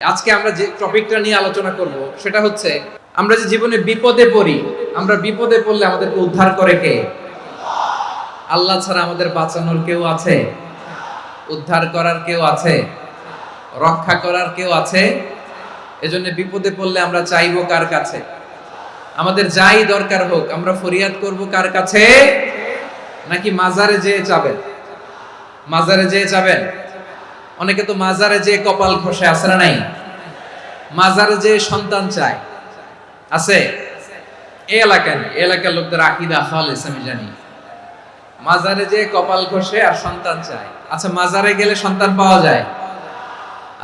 আজকে আমরা যে টপিকটা নিয়ে আলোচনা করব সেটা হচ্ছে আমরা যে জীবনে বিপদে পড়ি, আমরা বিপদে পড়লে আমাদেরকে উদ্ধার করে কে? আল্লাহ ছাড়া আমাদের বাঁচানোর কেউ আছে? উদ্ধার করার কেউ আছে? রক্ষা করার কেউ আছে? এজন্য বিপদে পড়লে আমরা চাইবো কার কাছে? আমাদের যাই দরকার হোক আমরা ফরিয়াদ করব কার কাছে? নাকি মাজারে যেয়ে চাবেন? মাজারে যেয়ে চাবেন? অনেকে তো মাজারে যেয়ে কপাল খসে, আছে না নাই? মাজারে যেয়ে সন্তান চায়, আছে? এই এলাকায় না, এই এলাকার লোকদের আকীদা খালেস আমি জানি। মাজারে যেয়ে কপাল খসে আর সন্তান চায়। আচ্ছা, মাজারে গেলে সন্তান পাওয়া যায়?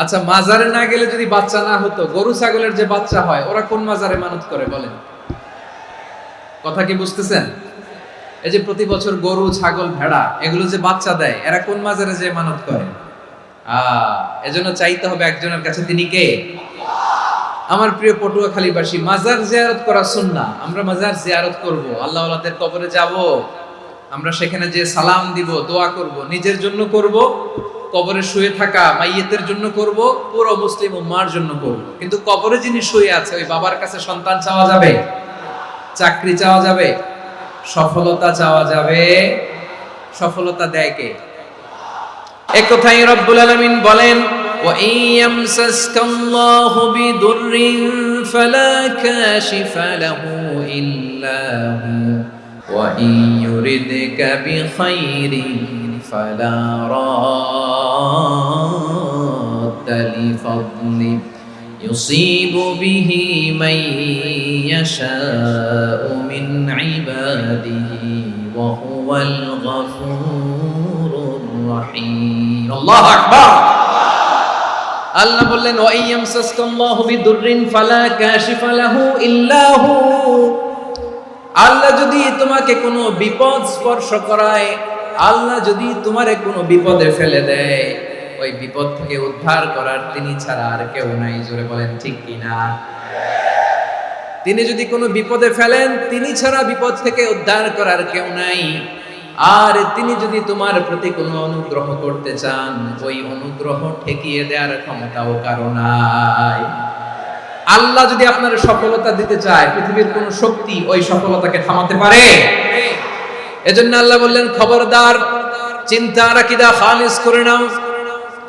আচ্ছা, মাজারে না গেলে যদি বাচ্চা না হতো, গরু ছাগলের যে বাচ্চা হয় ওরা কোন মাজারে মানত করে বলেন? কথা কি বুঝতেছেন? এই যে প্রতি বছর গরু ছাগল ভেড়া এগুলো যে বাচ্চা দেয়, এরা কোন মাজারে যে মানত করে? এজন্য চাইতে হবে একজনের কাছে, তিনি কে? আমার প্রিয় পটুয়াখালীবাসী, মাজার জিয়ারত করা সুন্নাহ। আমরা মাজার জিয়ারত করব, আল্লাহ ওয়ালাদের কবরে যাব, আমরা সেখানে যে সালাম দিব, দোয়া করব, নিজের জন্য করব, কবরে শুয়ে থাকা মাইয়েতের জন্য করব, পুরো মুসলিম উম্মার জন্য করব। কিন্তু কবরে যিনি শুয়ে আছে ওই বাবার কাছে সন্তান চাওয়া যাবে? চাকরি চাওয়া যাবে? সফলতা চাওয়া যাবে? সফলতা দেয় কে? এক কথাই রব্বুল আলামিন বলেন, ওয়া ইয়ামসাসকাল্লাহু বিদুররিন ফালা কাশিফা লাহু ইল্লা হু ওয়া ইয়ুরিদকা বিখাইরিন ফালা রাদ্দা লিফাদলি ইউসিবু বিহি মান ইয়াশাউ মিন ইবাদিহি ওয়া হুয়াল গফুরুর রহিম। আল্লাহু আকবার। আল্লাহ বললেন, ওয়া ইয়ামসাসকাল্লাহু বিদুররিন ফালা কাশিফা লাহু ইল্লা হু। আল্লাহ যদি তোমাকে কোনো বিপদ স্পর্শ করায়, আল্লাহ যদি তোমারে কোনো বিপদে ফেলে দেয়, ওই বিপদ থেকে উদ্ধার করার তিনি ছাড়া আর কেউ নাই। জোরে বলেন ঠিক কিনা? তিনি যদি কোনো বিপদে ফেলেন, তিনি ছাড়া বিপদ থেকে উদ্ধার করার কেউ নাই। আর তিনি যদি তোমার প্রতি কোনো অনুগ্রহ করতে চান, ওই অনুগ্রহ ঠেকিয়ে দেওয়ার ক্ষমতাও কারো নাই। আল্লাহ যদি আপনার সফলতা দিতে চায়, পৃথিবীর কোন শক্তি ওই সফলতাকে থামাতে পারে? এজন্য আল্লাহ বললেন, খবরদার, চিন্তা আর আকীদা খালিস করে নাও।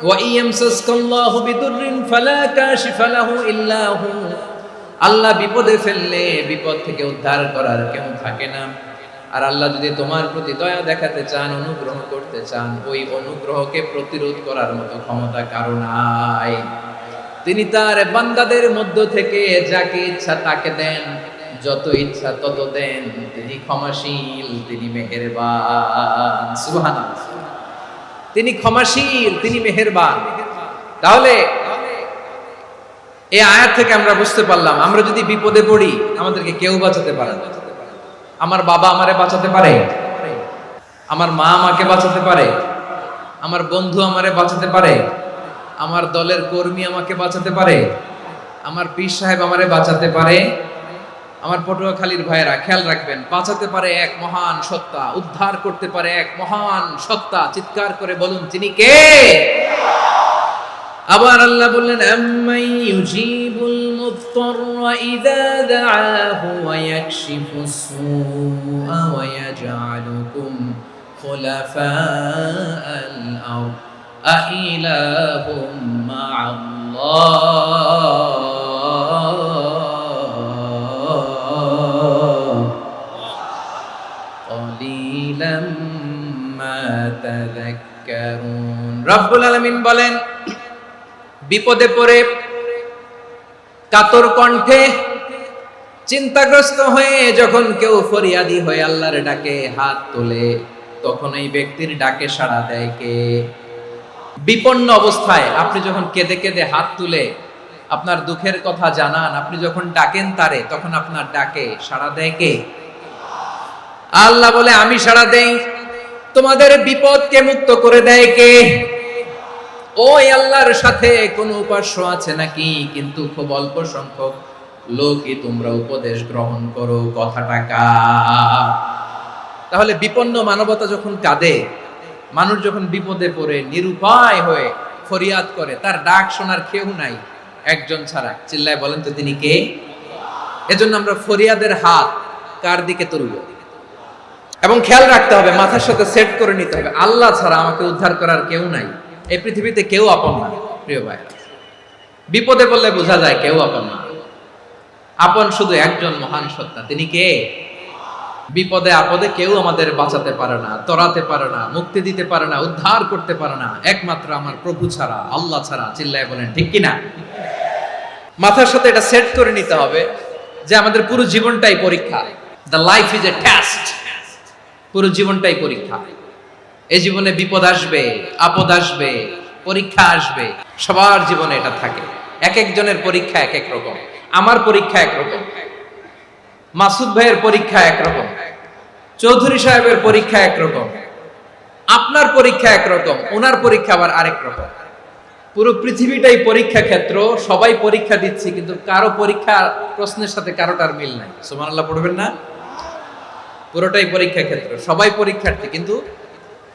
ওয়া ইয়ামসাসকাল্লাহু বিদুররিন ফালা কাশিফা লাহু ইল্লা হু। আল্লাহ বিপদে ফেললে বিপদ থেকে উদ্ধার করার কেউ থাকে না। আর আল্লাহ যদি তোমার প্রতি দয়া দেখাতে চান, অনুগ্রহ করতে চান, ওই অনুগ্রহকে প্রতিরোধ করার মতো ক্ষমতা কারো নাই। তিনি তার বান্দাদের মধ্য থেকে যাকে ইচ্ছা তাকে দেন, যত ইচ্ছা তত দেন। তিনি ক্ষমাশীল, তিনি মেহেরবান। সুবহানাল্লাহ। তিনি ক্ষমাশীল, তিনি মেহেরবান। তাহলে এই আয়াত থেকে আমরা বুঝতে পারলাম, আমরা যদি বিপদে পড়ি আমাদেরকে কেউ বাঁচাতে পারে না। আমার বাবা আমারে বাঁচাতে পারে, আমার মা আমাকে বাঁচাতে পারে, আমার বন্ধু আমারে বাঁচাতে পারে, আমার দলের কর্মী আমাকে বাঁচাতে পারে, আমার পীর সাহেব আমারে বাঁচাতে পারে। আমার পটুয়াখালীর ভাইয়েরা খেয়াল রাখবেন, বাঁচাতে পারে এক মহান সত্তা, উদ্ধার করতে পারে এক মহান সত্তা। চিৎকার করে বলুন, তিনি কে? আবার আল্লাহ বললেন, আম্মাই ইউজিবুল মুত্তাররা ইযা দাআহু ওয়া ইয়াকশিফুস সুআ ওয়া ইয়াজআলুকুম খুলাফাআল আরদ আইলাহুম মা'আল্লাহ ক্বালিলাম মা তাযাক্কারুন। রব্বুল আলামিন বলেন, বিপদে পড়ে কাতর কণ্ঠে চিন্তাগ্রস্ত হয়ে যখন কেউ ফরিয়াদি হয়ে আল্লাহর ডাকে হাত তোলে, তখন এই ব্যক্তির ডাকে সাড়া দেয় কে? বিপন্ন অবস্থায় আপনি যখন কেঁদে কেঁদে হাত তুলে আপনার দুঃখের কথা জানান, আপনি যখন ডাকেন তারে, তখন আপনার ডাকে সাড়া দেয় কে? আল্লাহ বলে, আমি সাড়া দেই। তোমাদের বিপদকে মুক্ত করে দেয় কে? ওই আল্লাহর সাথে কোন উপাস্য আছে নাকি? কিন্তু খুব অল্প সংখ্যক লোকই তোমরা উপদেশ গ্রহণ করো। কথাটা কার? তাহলে বিপন্ন মানবতা যখন কাঁদে, মানুষ যখন বিপদে পড়ে নিরুপায় হয়ে ফরিয়াদ করে, তার ডাক শোনার কেউ নাই, একজন ছাড়া। চিল্লায় বলেন তো তিনি কে? এজন্য আমরা ফরিয়াদের হাত কার দিকে তুলব? এবং খেয়াল রাখতে হবে, মাথার সাথে সেট করে নিতে হবে, আল্লাহ ছাড়া আমাকে উদ্ধার করার কেউ নাই। এই পৃথিবীতে কেউ আপন না প্রিয় ভাইরা। বিপদে পড়লে বোঝা যায় কেউ আপন না। আপন শুধু একজন মহান সত্তা, তিনি কে? বিপদে আপদে কেউ আমাদের বাঁচাতে পারে না, তরাতে পারে না, মুক্তি দিতে পারে না, উদ্ধার করতে পারে না, একমাত্র আমার প্রভু ছাড়া, আল্লাহ ছাড়া। চিল্লায় বলেন ঠিক কিনা? মাথার সাথে এটা সেট করে নিতে হবে যে আমাদের পুরো জীবনটাই পরীক্ষা। The life is a test. পুরো জীবনটাই পরীক্ষা। এই জীবনে বিপদ আসবে, আপদ আসবে, পরীক্ষা আসবে, সবার জীবনে এটা থাকে। এক একজনের পরীক্ষা এক এক রকম। আমার পরীক্ষা একরকম, মাসুদ ভাইয়ের পরীক্ষা একরকম, চৌধুরী সাহেবের পরীক্ষা একরকম, আপনার পরীক্ষা একরকম, ওনার পরীক্ষা আবার আরেক রকম। পুরো পৃথিবীটাই পরীক্ষা ক্ষেত্র, সবাই পরীক্ষা দিচ্ছি, কিন্তু কারো পরীক্ষা প্রশ্নের সাথে কারোটার মিল নাই। সুবহানাল্লাহ পড়বেন না? পুরোটাই পরীক্ষা ক্ষেত্র, সবাই পরীক্ষার্থী, কিন্তু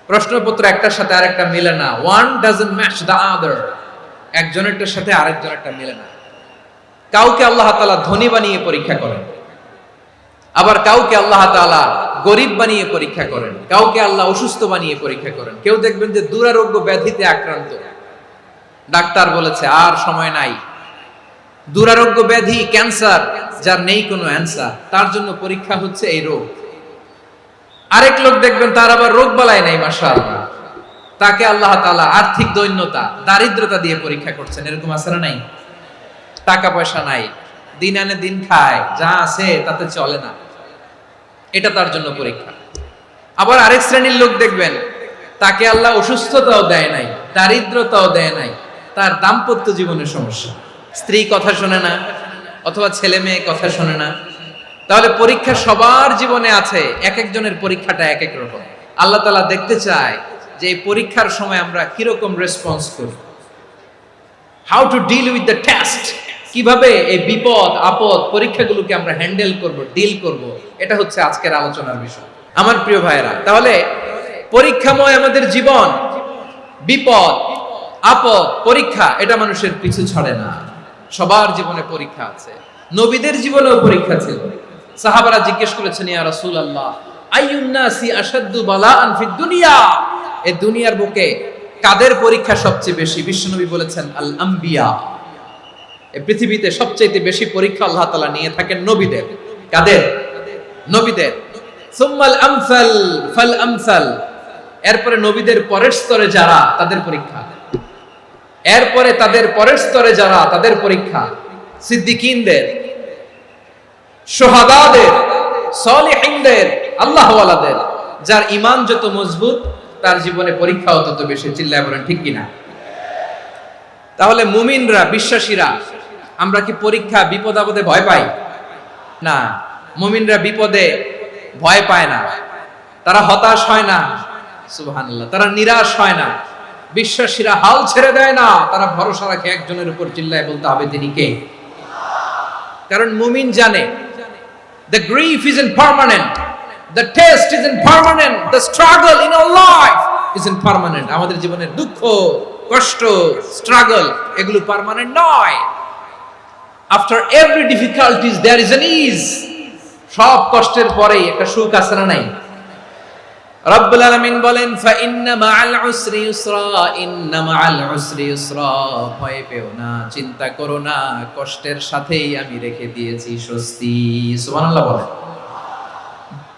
প্রশ্নপত্র একটার সাথে আরেকটা মিলে না। One doesn't match the other. একজনেরটার সাথে আরেকজনেরটা মিলে না। কাউকে আল্লাহ তাআলা ধনী বানিয়ে পরীক্ষা করেন, আবার কাউকে আল্লাহ তাআলা গরিব বানিয়ে পরীক্ষা করেন, কাউকে আল্লাহ অসুস্থ বানিয়ে পরীক্ষা করেন। কেউ দেখবেন যে দুরারোগ্য ব্যাধিতে আক্রান্ত, ডাক্তার বলেছে আর সময় নাই, দুরারোগ্য ব্যাধি, ক্যান্সার, যার নেই কোনো অ্যান্সার, তার জন্য পরীক্ষা হচ্ছে এই রোগ। আরেক লোক দেখবেন তার আবার রোগ বালাই নাই, মাশাআল্লাহ, তাকে আল্লাহ তাআলা আর্থিক দৈন্যতা, দারিদ্রতা দিয়ে পরীক্ষা করছেন। এরকম আছে না নাই? টাকা পয়সা নাই, দিন আনে দিন খায়, যা আছে তাতে চলে না, এটা তার জন্য পরীক্ষা। আবার আরেক শ্রেণীর লোক দেখবেন তাকে আল্লাহ অসুস্থতাও দেয় নাই, দারিদ্রতাও দেয় নাই, তার দাম্পত্য জীবনের সমস্যা, স্ত্রী কথা শোনে না অথবা ছেলে মেয়ে কথা শোনে না। তাহলে পরীক্ষা সবার জীবনে আছে, এক একজনের পরীক্ষাটা এক এক রকম। আল্লাহ তাআলা দেখতে চায় যে এই পরীক্ষার সময় আমরা কিরকম রেসপন্স করি, how to deal with the test, কিভাবে এই বিপদ আপদ পরীক্ষাগুলোকে আমরা হ্যান্ডেল করব, ডিল করব, এটা হচ্ছে আজকের আলোচনার বিষয় আমার প্রিয় ভাইয়েরা। তাহলে পরীক্ষাময় আমাদের জীবন, বিপদ আপদ পরীক্ষা, এটা মানুষের পিছু ছাড়ে না। সবার জীবনে পরীক্ষা আছে, নবীদের জীবনেও পরীক্ষা ছিল। সাহাবারা জিজ্ঞেস করেছেন, ইয়া রাসূলুল্লাহ, আইয়ুন নাসি আশাদ্দু বালাআন ফিদ দুনিয়া, এই দুনিয়ার বুকে কাদের পরীক্ষা সবচেয়ে বেশি? বিশ্বনবী বলেছেন, আল আম্বিয়া। এই পৃথিবীতে সবচেয়ে বেশি পরীক্ষা আল্লাহ তাআলা নিয়ে থাকেন নবীদের। কাদের? নবীদের। সুম্মাল আমসাল ফাল আমসাল, এরপরে নবীদের পরের স্তরে যারা, তাদের পরীক্ষা। এরপরে তাদের পরের স্তরে যারা, তাদের পরীক্ষা। সিদ্দিকিনদের, শুহাদাদের, সলিহিনদের, আল্লাহওয়ালাদের। যার ঈমান যত মজবুত, তার জীবনে পরীক্ষাও তত বেশি। চিল্লায় বলেন ঠিক কিনা? তাহলে মুমিনরা, বিশ্বাসীরা, আমরা কি পরীক্ষা বিপদ আপদে ভয় পাই? না, মুমিনরা বিপদে ভয় পায় না, তারা হতাশ হয় না, সুবহানাল্লাহ, তারা নিরাশ হয় না। বিশ্বাসীরা হাল ছেড়ে দেয় না, তারা ভরসা রাখে একজনের উপর। চিল্লায় বলতে হবে তিনি কে? কারণ মুমিন জানে the grief isn't permanent, the test isn't permanent, the struggle in our life isn't permanent. আমাদের জীবনের দুঃখ, কষ্ট, স্ট্রাগল, এগুলো পার্মানেন্ট নয়। after every difficulties there is an ease. সব কষ্টের পরেই একটা সুখ আছে না নাই? রব্বুল আলামিন বলেন, ফা ইন্না মাআল উসরি ইউসরা, ইন্না মাআল উসরি ইউসরা, ভয় পেও না, চিন্তা করো না, কষ্টের সাথেই আমি রেখে দিয়েছি স্বস্তি। সুবহানাল্লাহ বলেন।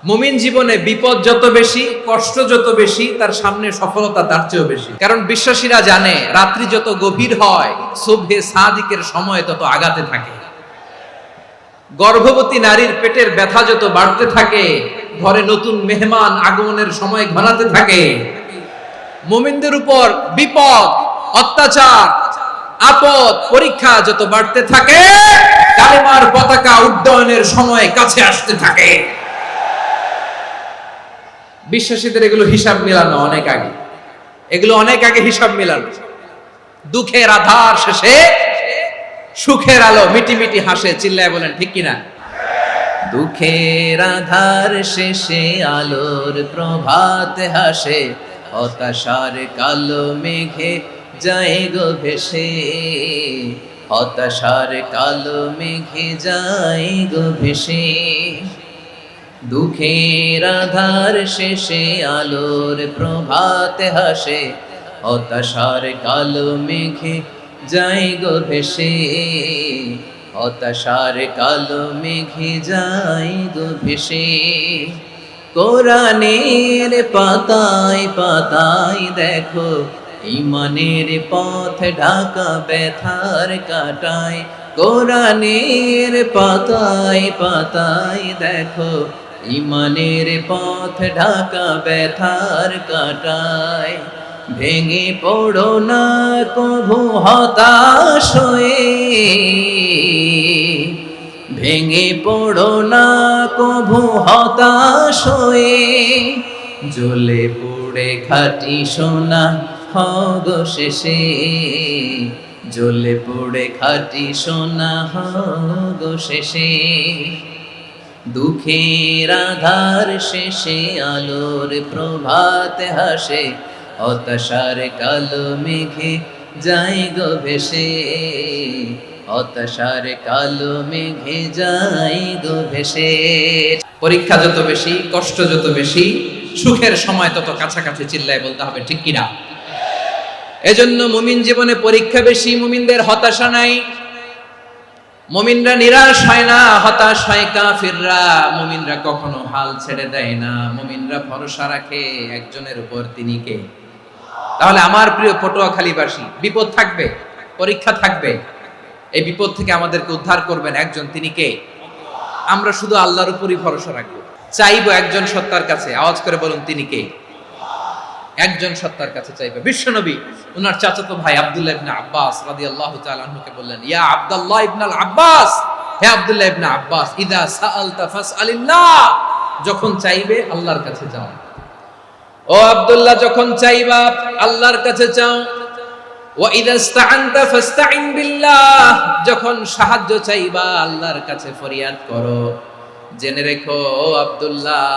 মুমিন জীবনে বিপদ যত বেশি, কষ্ট যত বেশি, তার সামনে সফলতা তার চেয়েও বেশি। কারণ বিশ্বাসীরা জানে রাত্রি যত গভীর হয়, সুবহে সাদিকের সময় তত আগাতে থাকে। গর্ভবতী নারীর পেটের ব্যথা যত বাড়তে থাকে, ঘরে নতুন মেহমান আগমনের সময় ঘনাতে থাকে। মুমিনদের উপর বিপদ, অত্যাচার, আপদ, পরীক্ষা যত বাড়তে থাকে, কালেমার পতাকা উড্ডয়নের সময় কাছে আসতে থাকে। বিশ্বাসীদের এগুলো হিসাব মেলানো অনেক আগে, এগুলো অনেক আগে হিসাব মেলানো। দুঃখের আধার শেষে সুখের আলো মিটি মিটি হাসে। চিল্লায় বলেন ঠিক কিনা? দুঃখের আধার শেষে আলোর প্রভাত হাসে, হতাশার কালো মেঘে যায় গো ভেসে, হতাশার কালো মেঘে যায় গো ভেসে, দুঃখের আধার শেষে আলোর প্রভাতে হাসে, হতাশার কালো মেঘে যায় গো ভেসে, হতাশার কালো মেঘে যায় গো ভেসে। কোরআনের পাতায় পাতায় দেখো ঈমানের পথ ঢাকা ব্যথার কাটায়, কোরআনের পাতায় পাতায় দেখো ঈমানের পথ ঢাকা ব্যথার কাটায়। ভেঙে পড়ো না কভু হতাশ হয়ে, ভেঙে পড়ো না কভু হতাশ হয়ে, জ্বলে পুড়ে খাঁটি সোনা হগো শেষে, জ্বলে পুড়ে খাঁটি সোনা হগো শেষে। দুঃখের আধার শেষে আলোর প্রভাত হাসে, হতাশার কালো মেঘে যায় গো ভেসে, হতাশার কালো মেঘে যায় গো ভেসে। পরীক্ষা যত বেশি, কষ্ট যত বেশি, সুখের সময় তত কাছাকাছি, চিল্লায় বলতে হবে ঠিক কিনা। এজন্য মুমিন জীবনে পরীক্ষা বেশি, মুমিনদের হতাশা নাই। মুমিনরা নিরাশ হয় না, হতাশ হয় কাফিররা। মুমিনরা কখনো হাল ছেড়ে দেয় না, মুমিনরা ভরসা রাখে একজনের উপর, তিনি কে? তাহলে আমার প্রিয় পটুয়াখালীবাসী, বিপদ থাকবে, পরীক্ষা থাকবে, এই বিপদ থেকে আমাদেরকে উদ্ধার করবেন একজন, তিনি কে? আমরা শুধু আল্লাহর উপরই ভরসা রাখবো, চাইবো একজন সত্তার কাছে। আওয়াজ করে বলুন, তিনি কে? একজন সত্তার কাছে চাইবে। বিশ্বনবী ওনার চাচাতো ভাই আব্দুল্লাহ ইবনে আব্বাস রাদিয়াল্লাহু তাআলা আনহুকে বললেন, ইয়া আব্দুল্লাহ ইবনুল আব্বাস, হে আব্দুল্লাহ ইবনে আব্বাস, ইদা সাআলতা ফাসআলিল্লাহ, যখন চাইবে আল্লাহর কাছে যাও। ও আব্দুল্লাহ, যখন চাইবা আল্লাহর কাছে চাও। ওয়া ইদা ইসতাআনতা ফাসতাইন বিল্লাহ, যখন সাহায্য চাইবা আল্লাহর কাছে ফরিয়াদ করো। জেনে রেখো ও আব্দুল্লাহ,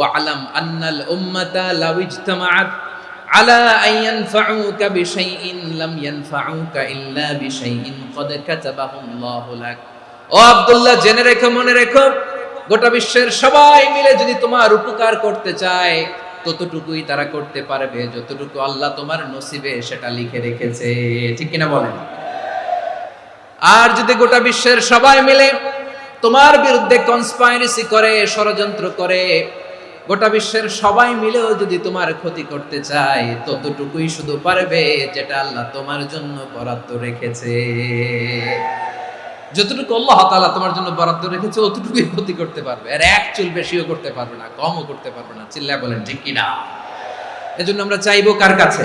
ওয়া'লাম আন্নাল উম্মাতা লাউ ইজতামাআত আলা আন ইয়ানফাউকা বিশাইইন লাম ইয়ানফাউকা ইল্লা বিশাইইন ক্বাদ কাতাবাহু আল্লাহু লাক। ও আব্দুল্লাহ, জেনে রেখো, মনে রেখো, গোটা বিশ্বের সবাই মিলে যদি তোমার উপকার করতে চায়, ততটুকুই তারা করতে পারবে যতটুকু আল্লাহ তোমার নসিবে সেটা লিখে রেখেছে। ঠিক কিনা বলেন? আর যদি গোটা বিশ্বের সবাই মিলে তোমার বিরুদ্ধে কনস্পাইরেসি করে, ষড়যন্ত্র করে, গোটা বিশ্বের সবাই মিলেও যদি তোমার ক্ষতি করতে চায়, ততটুকুই শুধু পারবে যেটা আল্লাহ তোমার জন্য বরাদ্দ রেখেছে। যতটুকু আল্লাহ তাআলা তোমার জন্য বরাদ্দ রেখেছে অতটুকুই ক্ষতি করতে পারবে, আর এক চুল বেশিও করতে পারবে না, কমও করতে পারবে না। চিল্লায় বলেন ঠিক কিনা। এজন্য আমরা চাইবো কার কাছে?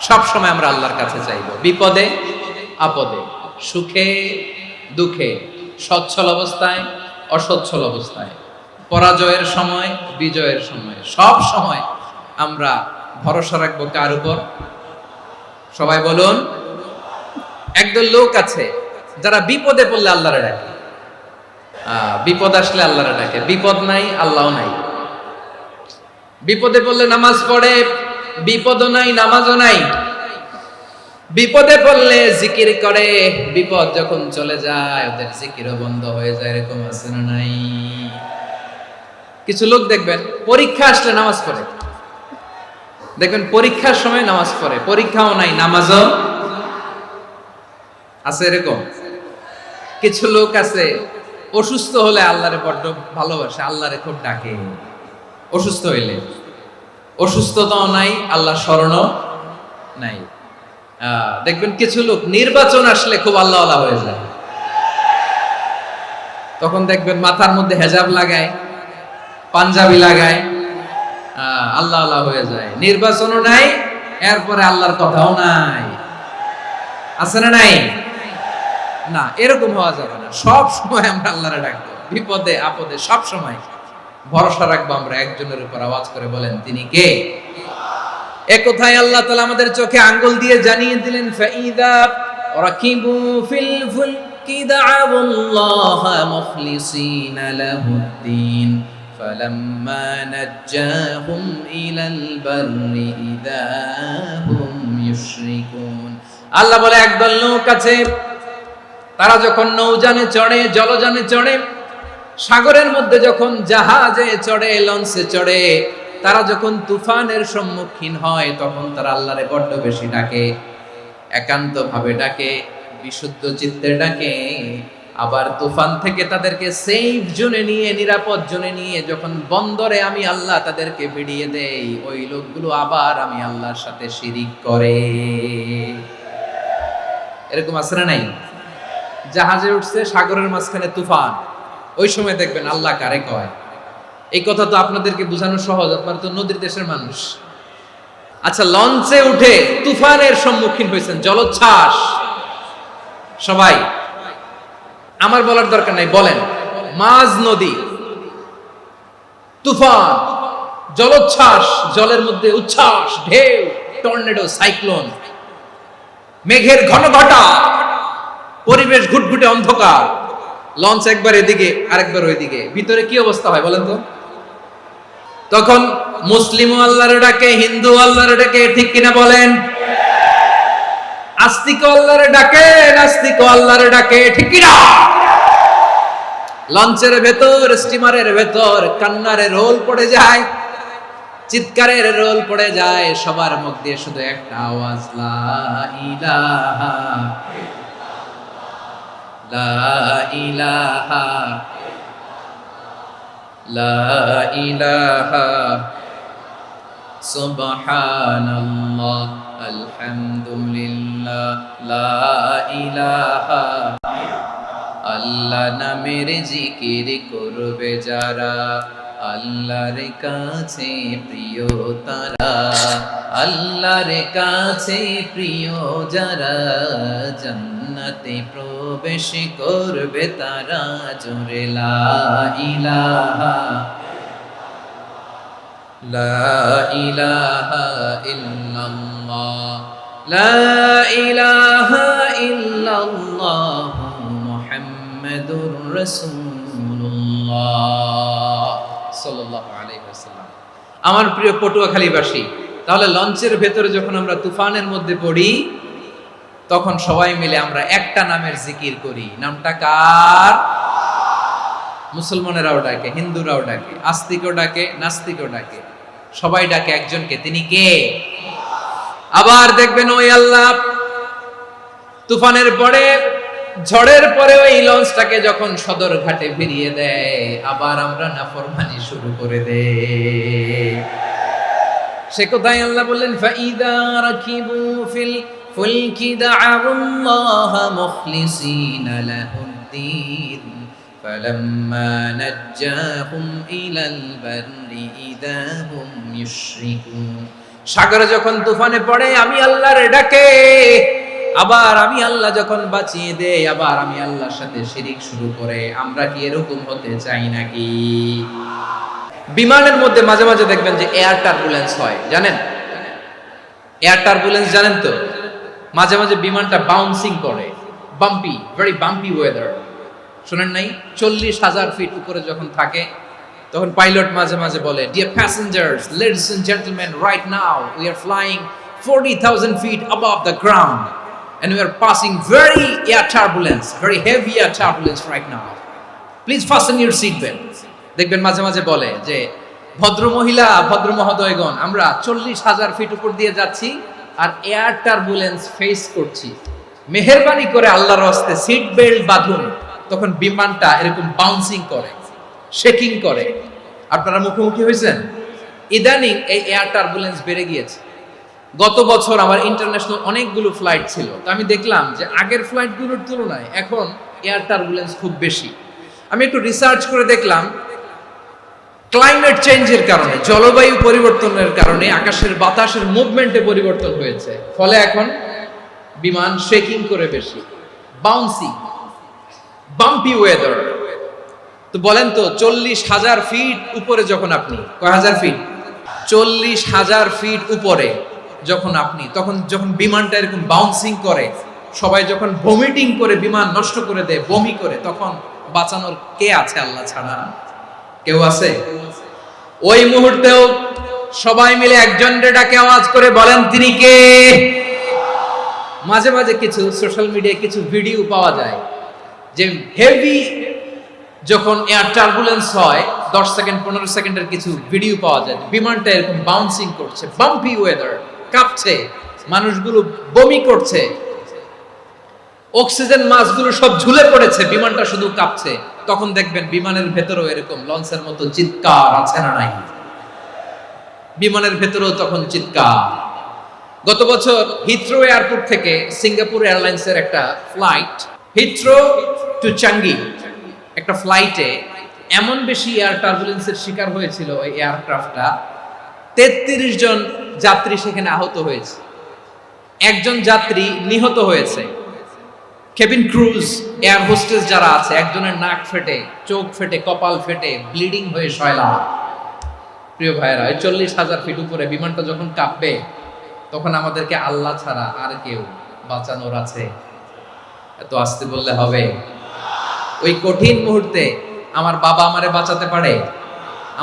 সব সময় আমরা আল্লাহর কাছে চাইবো, বিপদে আপদে, সুখে দুঃখে, সচ্ছল অবস্থায় অসচ্ছল অবস্থায়, পরাজয়ের সময় বিজয়ের সময়, সব সময় আমরা ভরসা রাখবো কার উপর? সবাই বলুন। একদল লোক আছে যারা বিপদে পড়লে আল্লাহরে ডাকে, বিপদ আসলে আল্লাহরে ডাকে, বিপদ নাই আল্লাহও নাই। বিপদে পড়লে নামাজ পড়ে, বিপদও নাই নামাজও নাই। বিপদে পড়লে জিকির করে, বিপদ যখন চলে যায় ওদের জিকিরও বন্ধ হয়ে যায়। এরকম আছে না নাই? কিছু লোক দেখবেন পরীক্ষা আসলে নামাজ পড়ে, দেখবেন পরীক্ষার সময় নামাজ পড়ে, পরীক্ষাও নাই নামাজও আছে। এরকম কিছু লোক আছে অসুস্থ হলে আল্লাহরে বড্ড ভালোবাসে, আল্লাহরে খুব ডাকে। অসুস্থ হইলে অসুস্থতাও নাই, আল্লাহ স্মরণও নাই। দেখবেন কিছু লোক নির্বাচন আসলে খুব আল্লাহওয়ালা হয়ে যায়, তখন দেখবেন মাথার মধ্যে হেজাব লাগায়, পাঞ্জাবি লাগায়, আল্লাহওয়ালা হয়ে যায়। নির্বাচনও নাই, এরপরে আল্লাহর কথাও নাই। আছে না নাই? না, এরকম হওয়া যাবে না। সব সময় আমরা আল্লাহরে ডাকবো, বিপদে আপদে সব সময় ভরসা রাখবো আমরা একজনের উপর। আওয়াজ করে বলেন, তিনি কে? এ কথায় আল্লাহ তাআলা আমাদের চোখে আঙ্গুল দিয়ে জানিয়ে দিলেন, ফাইদা রাকিবু ফিল ফুলকি দা'আবুল্লাহা মুখলিসিনা লাহুদ্দিন ফালাম্মা নাজ্জাহুম ইলাল বাররি ইযা হুম ইউশরিকুন। আল্লাহ বলে একদল লোক আছে, তারা যখন নৌযানে চড়ে, জলযানে চড়ে, সাগরের মধ্যে যখন জাহাজে চড়ে, লঞ্চে চড়ে, তারা যখন তুফানের সম্মুখীন হয় তখন তারা আল্লাহরে বড্ড বেশি ডাকে, একান্ত ভাবে ডাকে, বিশুদ্ধ চিত্তে ডাকে। আবার তুফান থেকে তাদেরকে সেফ জোনে নিয়ে, নিরাপদ জোনে নিয়ে যখন বন্দরে আমি আল্লাহ তাদেরকে ভিড়িয়ে দেই, ওই লোকগুলো আবার আমি আল্লাহর সাথে শিরিক করে। এরকম আছে না নাই? জাহাজে উঠছে, সাগরের মাঝখানে তুফান, ওই সময় দেখবেন আল্লাহ কারে কয়। এই কথা তো আপনাদেরকে বোঝানো সহজ, আপনারা তো নদীর দেশের মানুষ। আচ্ছা, লঞ্চে উঠে তুফানের সম্মুখীন হয়েছেন, জলোচ্ছ্বাস, সবাই, আমার বলার দরকার নাই, বলেন, মাঝ নদী, তুফান, জলোচ্ছ্বাস, জলের মধ্যে উচ্ছ্বাস, ঢেউ, টর্নেডো, সাইক্লোন, মেঘের ঘন ঘটা, পরিবেশ ঘুটঘুটে অন্ধকার, লঞ্চ একবার এদিকে আরেকবার ওইদিকে, ভিতরে কি অবস্থা হয় বলেন তো? তখন মুসলিম আল্লাহর ডাকে, হিন্দু আল্লাহর ডাকে, ঠিক কিনা বলেন? আস্তিক আল্লাহর ডাকে, নাস্তিক আল্লাহর ডাকে, ঠিক কিনা? লঞ্চের ভেতর, স্টিমারের ভেতর কান্নারে রোল পড়ে যায়, চিৎকারের রোল পড়ে যায়, সবার মুখ দিয়ে শুধু একটা আওয়াজ, লা ইলাহা লা ইলাহা লা ইলাহা সুবহানাল্লাহ আলহামদুলিল্লাহ লা ইলাহা। আল্লাহ নামের জিকির করবে যারা, আল্লাহর কাছে প্রিয় তারা, আল্লাহর কাছে প্রিয় যারা, জান্নাতে প্রবেশ করবে তারা, জোরে লা ইলাহা লা ইলাহা ইল্লাল্লাহ লা ইলাহা ইল্লাল্লাহ মুহাম্মাদুর রাসূলুল্লাহ সাল্লাল্লাহু আলাইহি ওয়াসাল্লাম। আমার প্রিয় পটুয়াখালীবাসী, তাহলে লঞ্চের ভেতরে যখন আমরা তুফানের মধ্যে পড়ি, তখন সবাই মিলে আমরা একটা নামের জিকির করি। নামটা কার? মুসলমানেরাও ডাকে, হিন্দুরাও ডাকে, আস্তিকও ডাকে, নাস্তিকও ডাকে, সবাই ডাকে একজনকে, তিনি কে? আবার দেখবেন ওই আল্লাহ তুফানের পরে, ঝড়ের পরে ওই লঞ্চটাকে যখন সদর ঘাটে ফিরিয়ে দেয়, আবার আমরা নাফরমানি শুরু করে দেই। সে কোথায় আল্লাহ বললেন, ফাইদা রাকিবু ফিল ফুলকি দা'আল্লাহ মুখলিসিনা লাহুদ্দিন ফালাম্মা নাজ্জাহুম ইলাল বাররি ইযা হুম ইউশরিকুন। সাগরে যখন তুফানে পড়ে আমি আল্লাহর ডাকে, আবার আমি আল্লাহ যখন বাঁচিয়ে দেই, আবার আমি আল্লাহর সাথে শিরিক শুরু করে। আমরা কি এরকম হতে চাই নাকি? বিমানের মধ্যে মাঝে মাঝে দেখবেন যে এয়ার টার্বুলেন্স হয়, জানেন? এয়ার টার্বুলেন্স জানেন তো? মাঝে মাঝে বিমানটা বাউন্সিং করে, বাম্পি, ভেরি বাম্পি ওয়েদার। শুনেন নাই? 40,000 ফিট উপরে যখন থাকে, তখন পাইলট মাঝে মাঝে বলে, dear passengers, ladies and gentleman, right now we are flying 40,000 feet above the ground and we are passing very air turbulence, very heavy air turbulence right now. Please fasten your seat belts. দেখবেন মাঝে মাঝে বলে যে, ভদ্র মহিলা, ভদ্র মহোদয়গণ, আমরা 40,000 ফিট উপর দিয়ে যাচ্ছি আর এয়ার টার্বুলেন্স ফেস করছি, মেহেরবানি করে আল্লাহর হস্তে সিট বেল্ট বাঁধুন। তখন বিমানটা এরকম বাউন্সিং করে, শেকিং করে। আপনারা মুখোমুখি হয়েছেন? ইদানিং এই এয়ার টার্বুলেন্স বেড়ে গিয়েছে। গত বছর আমার ইন্টারন্যাশনাল অনেকগুলো ফ্লাইট ছিল, তো আমি দেখলাম যে আগের ফ্লাইটগুলোর তুলনায় এখন এয়ার টার্বুলেন্স খুব বেশি। আমি একটু রিসার্চ করে দেখলাম, ক্লাইমেট চেঞ্জের কারণে, জলবায়ু পরিবর্তনের কারণে আকাশের বাতাসের মুভমেন্টে পরিবর্তন হয়েছে, ফলে এখন বিমান শেকিং করে বেশি, বাউন্সিং, বাম্পি ওয়েদার। তো বলেন তো, 40,000 ফিট উপরে যখন আপনি, কয় হাজার ফিট? 40,000 ফিট উপরে যখন আপনি, তখন যখন বিমানটা এরকম বাউন্সিং করে, সবাই যখন ভমিটিং করে বিমান নষ্ট করে দেয়, বমি করে, তখন বাঁচানোর কে আছে আল্লাহ ছাড়া? কেউ আছে? ওই মুহূর্তেও সবাই মিলে একজনের ডাকে আওয়াজ করে বলেন, তিনি কে? মাঝে মাঝে কিছু সোশ্যাল মিডিয়ায় কিছু ভিডিও পাওয়া যায় যে হেভি যখন এয়ার টার্বুলেন্স হয় 10 সেকেন্ড 15 সেকেন্ডের কিছু ভিডিও পাওয়া যায় বিমানটা এরকম বাউন্সিং করছে, বাম্পি ওয়েদার, কাঁপছে, মানুষগুলো বমি করছে, অক্সিজেন মাস্কগুলো সব ঝুলে পড়েছে, বিমানটা শুধু কাঁপছে। তখন দেখবেন বিমানের ভেতরেও এরকম লঞ্চের মতো চিৎকার আছে না নাই? বিমানের ভেতরেও তখন চিৎকার। গত বছর হিথ্রো এয়ারপোর্ট থেকে সিঙ্গাপুর এয়ারলাইন্সের একটা ফ্লাইট হিথ্রো টু চাঙ্গি একটা ফ্লাইটে এমন বেশি এয়ার টার্বুলেন্সের শিকার হয়েছিল ওই এয়ারক্রাফটটা, 33 জন যাত্রী সেখানে আহত হয়েছে, একজন যাত্রী নিহত হয়েছে। কেবিন ক্রুজ এয়ার হোস্টেস যারা আছে, একজনের নাক ফেটে, চোখ ফেটে, কপাল ফেটে, ব্লিডিং হয়ে শয়লা। প্রিয় ভাইরা, 40,000 ফিট উপরে বিমানটা যখন কাঁপবে তখন আমাদেরকে আল্লাহ ছাড়া আর কেউ বাঁচানোর আছে? এত আসতে বললে হবে? ওই কঠিন মুহূর্তে আমার বাবা আমারে বাঁচাতে পারে,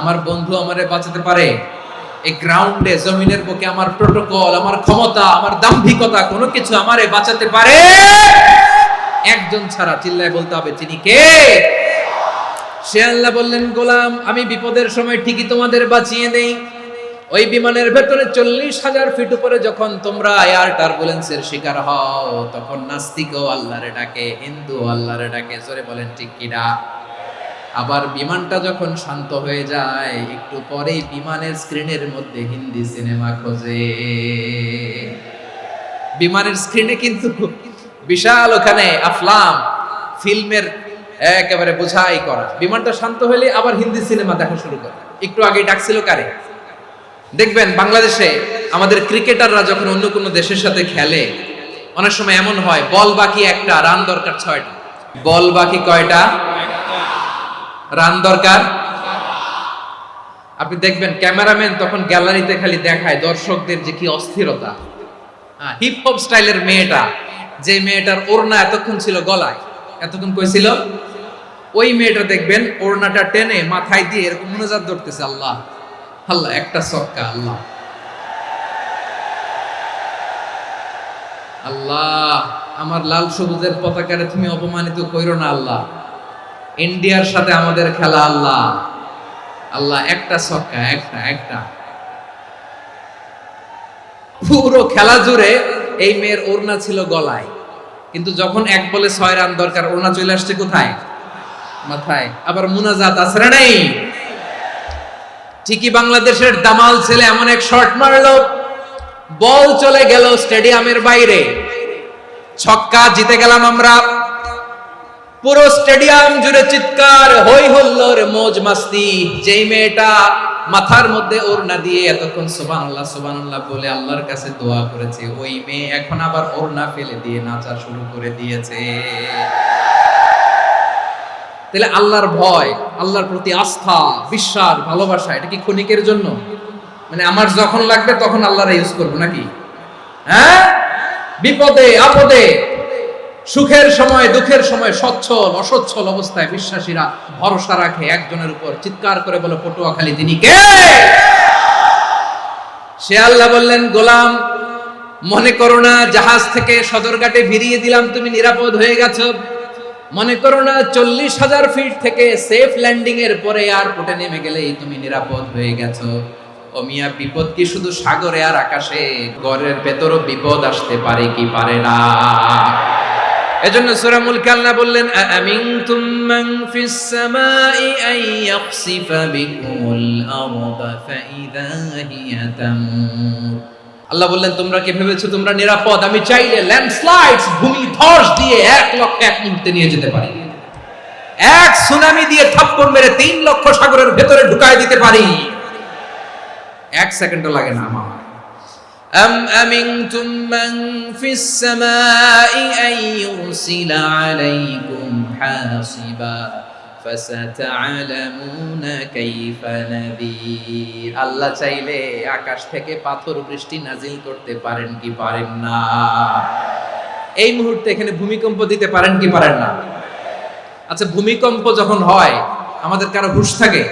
আমার বন্ধু আমারে বাঁচাতে পারে? এই গ্রাউন্ডে জমিনের বুকে আমার প্রোটোকল, আমার ক্ষমতা, আমার দাম্ভিকতা কোনো কিছু আমারে বাঁচাতে পারে? একজন ছাড়া, চিল্লায় বলতে হবে তিনি কে? সে আল্লাহ বললেন, গোলাম আমি বিপদের সময় ঠিকই তোমাদের বাঁচিয়ে দেই। ওই বিমানের ভেতরে 40,000 ফিট উপরে যখন তোমরা এয়ার টার্বুলেন্সের শিকার হও, তখন নাস্তিকও আল্লাহরে ডাকে, হিন্দু আল্লাহরে ডাকে। জোরে বলেন ঠিক কিনা? আবার বিমানটা যখন শান্ত হয়ে যায়, একটু পরেই বিমানের স্ক্রিনের মধ্যে হিন্দি সিনেমা খোঁজে। বিমানের স্ক্রিনে কিন্তু বিশাল ওখানে আফলাম ফিল্মের একেবারে বোঝাই করা। বিমানটা শান্ত হলে আবার হিন্দি সিনেমা দেখা শুরু করে। একটু আগে ডাকছিল কারে? দেখবেন বাংলাদেশে আমাদের ক্রিকেটাররা যখন অন্য কোনো দেশের সাথে খেলে, অনেক সময় এমন হয় বল বাকি একটা, রান দরকার 6টা। বল বাকি কয়টা? রান দরকার। আপনি দেখবেন ক্যামেরাম্যান তখন গ্যালারিতে খালি দেখায় দর্শকদের যে কি অস্থিরতা। হিপ হপ স্টাইলের মেয়েটা, যে মেয়েটার ওড়না এতক্ষণ ছিল গলায়, এতক্ষণ কই ছিল, ওই মেয়েটা দেখবেন ওড়নাটা টেনে মাথায় দিয়ে এরকম মুনাজাত ধরতেছে, আল্লাহ আল্লাহ, একটা সক্কা, আল্লাহ আল্লাহ, আমার লাল সবুজের পতাকারে তুমি অপমানিত কইরো না আল্লাহ, ইন্ডিয়ার সাথে আমাদের খেলা, আল্লাহ আল্লাহ, একটা সক্কা, একটা। পুরো খেলা জুড়ে এই মেয়ের ওড়না ছিল গলায়, কিন্তু যখন 1 বলে 6 রান দরকার, ওড়না চলে আসছে কোথায়? মাথায়। আবার মুনাজাত আছে না নেই? ঠিকই বাংলাদেশের দামাল ছেলে এমন এক শট মারলো, বল চলে গেল স্টেডিয়ামের বাইরে, ছক্কা, জিতে গেলাম আমরা। পুরো স্টেডিয়াম জুড়ে চিৎকার, হই হুল্লোড়, মौज মাস্তি। যেই মেয়েটা মাথার মধ্যে ওড়না দিয়ে এতক্ষণ সুবহানাল্লাহ সুবহানাল্লাহ বলে আল্লাহর কাছে দোয়া করেছে, ওই মেয়ে এখন আবার ওড়না ফেলে দিয়ে নাচা শুরু করে দিয়েছে। তাহলে আল্লাহর ভয়, আল্লাহর প্রতি আস্থা, বিশ্বাস, ভালোবাসা, এটা কি ক্ষণিকের জন্য? মানে আমার যখন লাগবে তখন আল্লাহর ইউজ করব নাকি? হ্যাঁ, বিপদে আপদে, সুখের সময় দুঃখের সময়, সচ্ছল অসচ্ছল অবস্থায় বিশ্বাসীরা ভরসা রাখে একজনের উপর। চিৎকার করে বলে পটুয়াখালী, তিনি কে? সে আল্লাহ বললেন, গোলাম মনে করো না জাহাজ থেকে সদরঘাটে ভিড়িয়ে দিলাম, তুমি নিরাপদ হয়ে গেছো। মনে করো না 40,000 ফিট থেকে সেফ ল্যান্ডিং এর পরে এয়ারপোর্টে নেমে গেলেই তুমি নিরাপদ হয়ে গেছো। ও মিয়া, বিপদ কি শুধু সাগরে আর আকাশে? ঘরের ভেতরও বিপদ আসতে পারে কি পারে না? এজন্য সূরা মুলকে আল্লাহ বললেন, আমিনতুম মান ফিস সামাই আন ইয়াখসিফা বিকুমুল আরদা ফাইযা হিয়া তামুর। আল্লাহ বললেন, তোমরা কি ভেবেছো তোমরা নিরাপদ? আমি চাইলে ল্যান্ডস্লাইডস, ভূমিধস দিয়ে 1 লক্ষ 1 মুহূর্তে নিয়ে যেতে পারি। এক সুনামি দিয়ে থাপ্পড় মেরে 3 লক্ষ সাগরের ভেতরে ঢুকায় দিতে পারি। 1 সেকেন্ডও লাগে না আমার। أم أمنتم من في السماء أن يرسل عليكم حاصبا فستعلمون كيف نذير। আল্লাহ চাইলে আকাশ থেকে পাথর বৃষ্টি নাজিল করতে পারেন কি পারেন না? এই মুহূর্তে এখানে ভূমিকম্প দিতে পারেন কি পারেন না? আচ্ছা, ভূমিকম্প যখন হয় আমাদের কারো হুঁশ থাকে?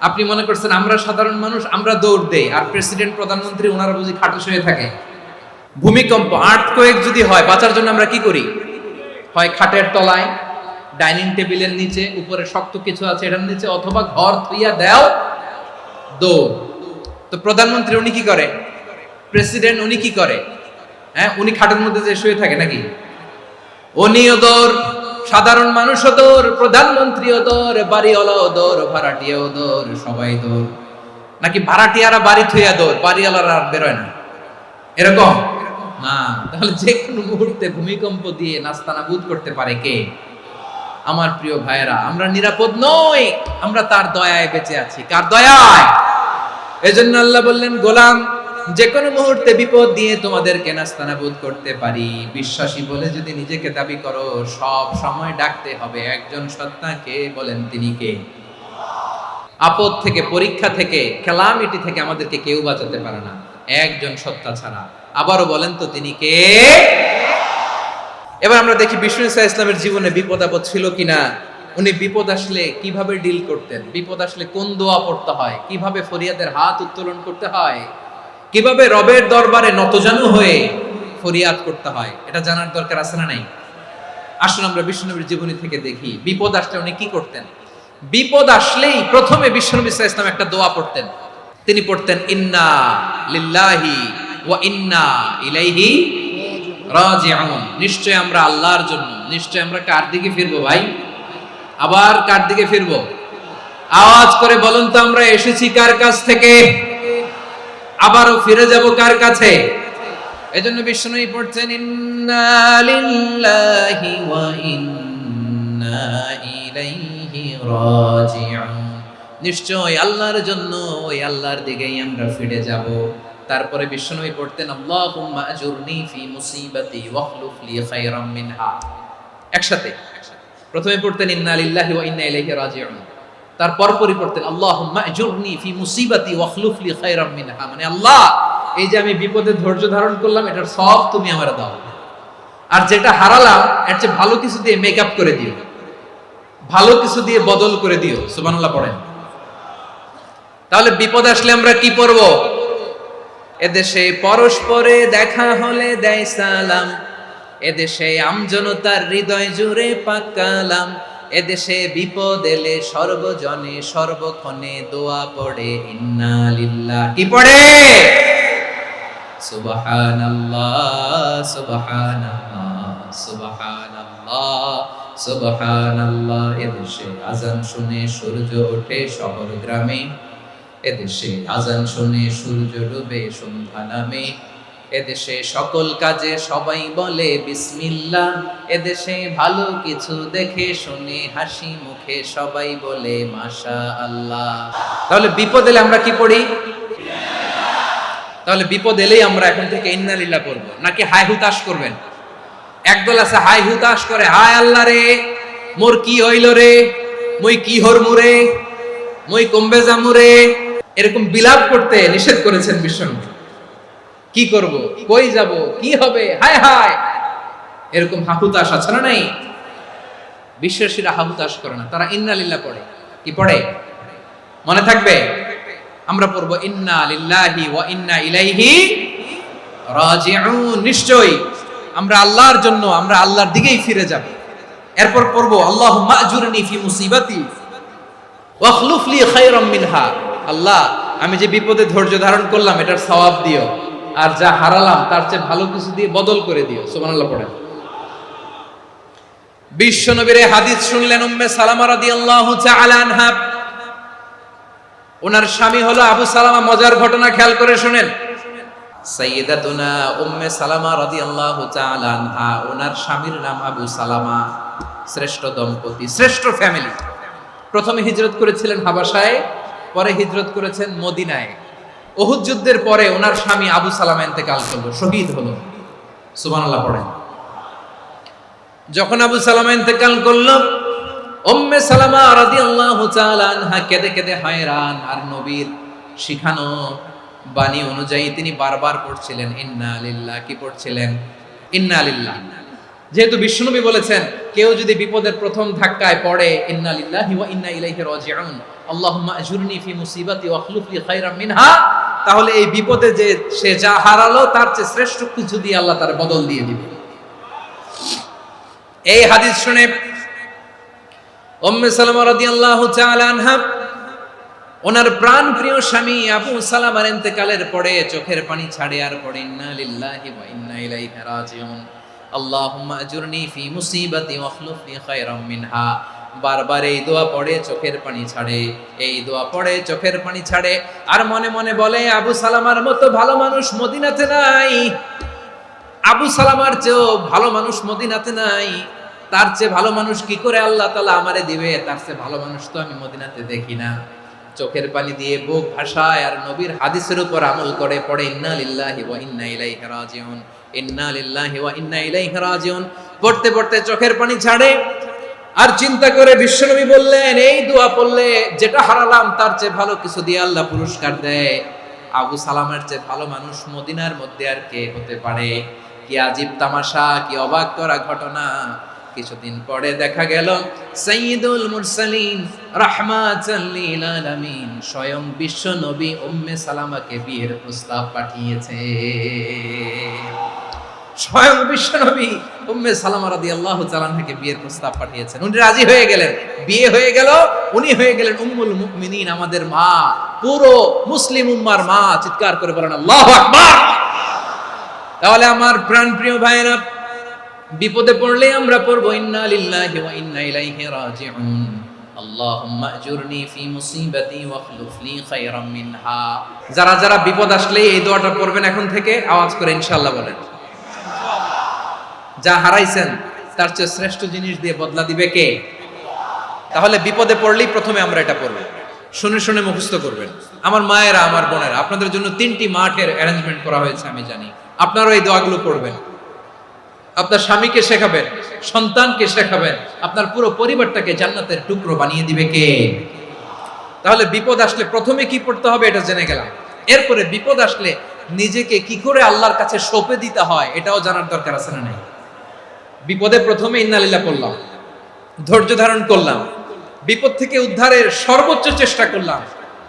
আপনি মনে করছেন আমরা সাধারণ মানুষ, আমরা দৌড় দেই, আর প্রেসিডেন্ট প্রধানমন্ত্রী ওনারা বুঝি খাটে শুয়ে থাকে? ভূমিকম্প, আর্থকোয়েক যদি হয়, বাঁচার জন্য আমরা কি করি? হয় খাটের তলায়, ডাইনিং টেবিলের নিচে, উপরে শক্ত কিছু আছে এটার নিচে, অথবা ঘর থুইয়া দেও দৌড়। তো প্রধানমন্ত্রী উনি কি করে? প্রেসিডেন্ট উনি কি করে? হ্যাঁ, উনি খাটের মধ্যে যে শুয়ে থাকে নাকি? উনিও দৌড়, সাধারণ মানুষও দৌড়, প্রধানমন্ত্রীও দৌড়, বাড়িওয়ালাও দৌড়, ভাড়াটিয়াও দৌড়, সবাই দৌড়। নাকি ভাড়াটিয়ারা বাড়ি থুইয়া দৌড়, বাড়িওয়ালারা আর বেরোয় না? এরকম না। তাহলে যে কোনো মুহূর্তে ভূমিকম্প দিয়ে নাস্তানাবুদ করতে পারে কে? আমার প্রিয় ভাইয়েরা, আমরা নিরাপদ নই, আমরা তার দয়ায় বেঁচে আছি। কার দয়ায়? এজন্য আল্লাহ বললেন, গোলাম, যে কোনো মুহূর্তে বিপদ দিয়ে তোমাদেরকে নাস্তানাবুদ করতে পারি। বিশ্বাসী বলে যদি নিজেকে দাবি করো, সব সময় ডাকতে হবে একজন সত্তাকে। বলেন তিনি কে? আপদ থেকে, পরীক্ষা থেকে, ক্যালামিটি থেকে আমাদেরকে কেউ বাঁচাতে পারে না, একজন সত্তা ছাড়া। আবারও বলেন তো তিনি কে? এবার আমরা দেখি বিষ্ণু ইসা ইসলামের জীবনে বিপদ আপদ ছিল কিনা। উনি বিপদ আসলে কিভাবে ডিল করতেন, বিপদ আসলে কোন দোয়া পড়তে হয়, কিভাবে ফরিয়াদের হাত উত্তোলন করতে হয়, কিভাবে রবের দরবারে নতজানু হয়ে ফরিয়াদ করতে হয়, এটা জানার দরকার আছে না নাই? আসুন আমরা বিষ্ণুনবীর জীবনী থেকে দেখি বিপদ আসলে উনি কি করতেন। বিপদ আসলেই প্রথমে বিষ্ণুনবী সাল্লাল্লাহু আলাইহি ওয়াসাল্লাম একটা দোয়া পড়তেন। তিনি পড়তেন, ইন্না লিল্লাহি ওয়া ইন্না ইলাইহি রাজিউন। নিশ্চয় আমরা আল্লাহর জন্য, নিশ্চয় আমরা কার দিকে ফিরবো ভাই? আবার কার দিকে ফিরবো? আওয়াজ করে বলুন তো, আমরা এসেছি কার কাছ থেকে, আবারও ফিরে যাব কার কাছে? এজন্য বিষ্ণুই পড়ছেন, ইন্না লিল্লাহি ওয়া ইন্না ইলাইহি রাজিউন। নিশ্চয় আল্লাহর জন্য, ওই আল্লাহর দিকেই আমরা ফিরে যাব। তারপরে বিষ্ণুই পড়তেন, আল্লাহুম্মা আজুরনি ফি মুসিবাতি ওয়াখলুফ লি খায়রাম মিনহা। একসাথে প্রথমে পড়তেন ইন্না লিল্লাহি ওয়া ইন্না ইলাইহি রাজিউন, তারপর পড়তেন আল্লাহুম্মা আজুরনি ফি মুসিবাতি ওয়াখলুফ লি খায়রাম মিনহা। মানে আল্লাহ, এই যে আমি বিপদে ধৈর্য ধারণ করলাম, এটার সব তুমি আমারে দাও, আর যেটা হারালাম এর চেয়ে ভালো কিছু দিয়ে মেকআপ করে দিও, ভালো কিছু দিয়ে বদল করে দিও। সুবহানাল্লাহ পড়েন। তাহলে বিপদ আসলে আমরা কি পড়ব? এদেশে পরস্পরে দেখা হলে দেয় সালাম, এদেশে আমজনতার হৃদয় জুড়ে পাক কালাম, এদেশে বিপদ এলে সর্বজনে সর্বক্ষণে দোয়া পড়ে ইন্না লিল্লাহ। কি পড়ে? সুবহানাল্লাহ সুবহানাল্লাহ সুবহানাল্লাহ সুবহানাল্লাহ। এদেশে আজান শুনে সূর্য ওঠে শহর গ্রামে, এদেশে আজান শুনে সূর্য ডুবে সন্ধ্যা নামে, এদেশে সকল কাজে সবাই বলে বিসমিল্লাহ, এদেশে ভালো কিছু দেখে শুনে হাসি মুখে সবাই বলে মাশাআল্লাহ। তাহলে বিপদ এলে আমরা কি পড়ি? তাহলে বিপদ এলেই আমরা এখন থেকে ইন্না লিল্লাহ পড়ব, নাকি হাই হুতাশ করবেন? একদল আছে হাই হুতাশ করে, হায় আল্লাহ রে, মোর কি হইল রে, মুই কি হরমু রে, মুই কমবে যামু রে, এরকম বিলাপ করতে নিষেধ করেছেন বিশ্বনবী। কি করব, কই যাব, কি হবে, হায় হায়, এরকম হাহুতাশ আছে না নাই? বিশ্বাসীরা হাহুতাশ করে না, তারা ইন্না লিল্লাহ পড়ে। কি পড়ে মনে থাকবে? আমরা পড়ব ইন্না লিল্লাহি ওয়া ইন্না ইলাইহি রাজিউন। নিশ্চয়ই আমরা আল্লাহর জন্য, আমরা আল্লাহর দিকেই ফিরে যাব। এরপর পড়ব আল্লাহুম্মা আজুরনি ফি মুসিবাতি ওয়াখলুফ লি খায়রাম মিনহা। আল্লাহ, আমি যে বিপদে ধৈর্য ধারণ করলাম এটার সওয়াব দিও, আর যা হারালাম তার চেয়ে ভালো কিছু দিয়ে বদল করে দিও। সুবহানাল্লাহ পড়েন। বিশ্বনবীর হাদিস শুনলেন উম্মে সালামা রাদিয়াল্লাহু তাআলা আনহা। ওনার স্বামী হলো আবু সালামা। মজার ঘটনা খেয়াল করে শুনেন। সাইয়্যিদাতুনা উম্মে সালামা রাদিয়াল্লাহু তাআলা আনহা, ওনার স্বামীর নাম আবু সালামা। শ্রেষ্ঠ দম্পতি, শ্রেষ্ঠ ফ্যামিলি। প্রথমে হিজরত করেছিলেন হাবাসায়, পরে হিজরত করেছেন মদিনায়। উহুদ যুদ্ধের পরে ওনার স্বামী আবু সালামা ইন্তেকাল করলো, শহীদ হলো। সুবহানাল্লাহ পড়েন। যখন আবু সালামা ইন্তেকাল করলো, উম্মে সালামা রাদিয়াল্লাহু তাআলা আনহা কেঁদে কেঁদে হায়রান। আর নবীর শিখানো বাণী অনুযায়ী তিনি বারবার পড়ছিলেন ইন্না লিল্লাহ। কি পড়ছিলেন? ইন্না লিল্লাহ। যেহেতু বিশ্বনবী বলেছেন কেউ যদি বিপদের প্রথম ধাক্কায় পড়ে ইন্না লিল্লাহি ওয়া ইন্না ইলাইহি রাজিউন, আল্লাহুম্মা আজুরনি ফি মুসিবাতি ওয়াখলুফ লি খায়রাম মিনহা, তাহলে এই বিপদে যে সে যা হারালো তার চেয়ে শ্রেষ্ঠ কিছু দিয়ে আল্লাহ তার বদল দিয়ে দিবে। এই হাদিস শুনে উম্মে সালামা রাদিয়াল্লাহু তাআলা আনহা ওনার প্রাণ প্রিয় স্বামী আবু সালামার ইন্তেকালের পরে চোখের পানি ছাড়ে আর পড়ে ইন্না লিল্লাহি ওয়া ইন্না ইলাইহি রাজিউন, আল্লাহুম্মা আজুরনি ফি মুসিবাতি ওয়াখলুফ লি খায়রাম মিনহা। বারবার এই দোয়া পড়ে চোখের পানি ছাড়ে, এই দোয়া পড়ে চোখের পানি ছাড়ে, আর মনে মনে বলে আবু সালামার মতো ভালো মানুষ মদিনাতে নাই, আবু সালামার চেয়েও ভালো মানুষ মদিনাতে নাই, তার চেয়ে ভালো মানুষ কি করে আল্লাহ তাআলা আমারে দিবে, তার চেয়ে ভালো মানুষ তো আমি মদিনাতে দেখি না। চোখের পানি দিয়ে বুক ভাসায় আর নবীর হাদিসের উপর আমল করে পড়ে ইন্না লিল্লাহি ওয়া ইন্না ইলাইহি রাজিউন, ইন্না লিল্লাহি ওয়া ইন্না ইলাইহি রাজিউন। পড়তে পড়তে চোখের পানি ছাড়ে আর চিন্তা করে বিশ্বনবী বললেন, এই দোয়া পড়লে যেটা হারালাম তার চেয়ে ভালো কিছু দিয়ে আল্লাহ পুরস্কার দেয়। আবু সালামের চেয়ে ভালো মানুষ মদিনার মধ্যে আর কে হতে পারে? কি আজীব তামাশা, কি অবাক করা ঘটনা। কিছুদিন পরে দেখা গেল সাইয়্যিদুল মুরসালিন রাহমাতাল লিল আলামিন স্বয়ং বিশ্ব নবী উম্মে সালামাকে বিয়ের প্রস্তাব পাঠিয়েছে। স্বয়ং বিশ্ব নবী উম্মে সালামা রাদিয়াল্লাহু তাআলা আনহাকে বিয়ের প্রস্তাব পাঠিয়েছেন। উনি রাজি হয়ে গেলেন, বিয়ে হয়ে গেল, উনি হয়ে গেলেন উম্মুল মুমিনিন, আমাদের মা, পুরো মুসলিম উম্মার মা। চিৎকার করে বলেন আল্লাহু আকবার। তাহলে আমার প্রাণপ্রিয় ভাইরা, বিপদে পড়লে আমরা পড়বো ইন্না লিল্লাহি ওয়া ইন্না ইলাইহি রাজিউন, আল্লাহুম্মা আজুরনি ফি মুসিবাতি ওয়াখলুফ লি খায়রাম মিনহা। যারা যারা বিপদ আসলে এই দোয়াটা পড়বেন এখন থেকে আওয়াজ করে ইনশাআল্লাহ বলেন। যা হারাইছেন তার চেয়ে শ্রেষ্ঠ জিনিস দিয়ে বদলা দিবে কে? তাহলে বিপদে পড়লেই প্রথমে আমরা এটা পড়ব, শুনে শুনে মুখস্থ করবেন। আমার মায়েরা, আমার বোনেরা, আপনাদের জন্য 3টি মাঠের অ্যারেঞ্জমেন্ট করা হয়েছে, আমি জানি। আপনারাও এই দোয়াগুলো পড়বেন, আপনার স্বামীকে শেখাবেন, সন্তানকে শেখাবেন, আপনার পুরো পরিবারটাকে জান্নাতের টুকরো বানিয়ে দিবে কে? তাহলে বিপদ আসলে প্রথমে কি পড়তে হবে এটা জেনে গেলাম। এরপরে বিপদ আসলে নিজেকে কি করে আল্লাহর কাছে সঁপে দিতে হয় এটাও জানার দরকার আছে না নাই? বিপদে প্রথমে ইন্না লিল্লাহ পড়লাম, ধৈর্য ধারণ করলাম, বিপদ থেকে উদ্ধারের সর্বোচ্চ চেষ্টা করলাম।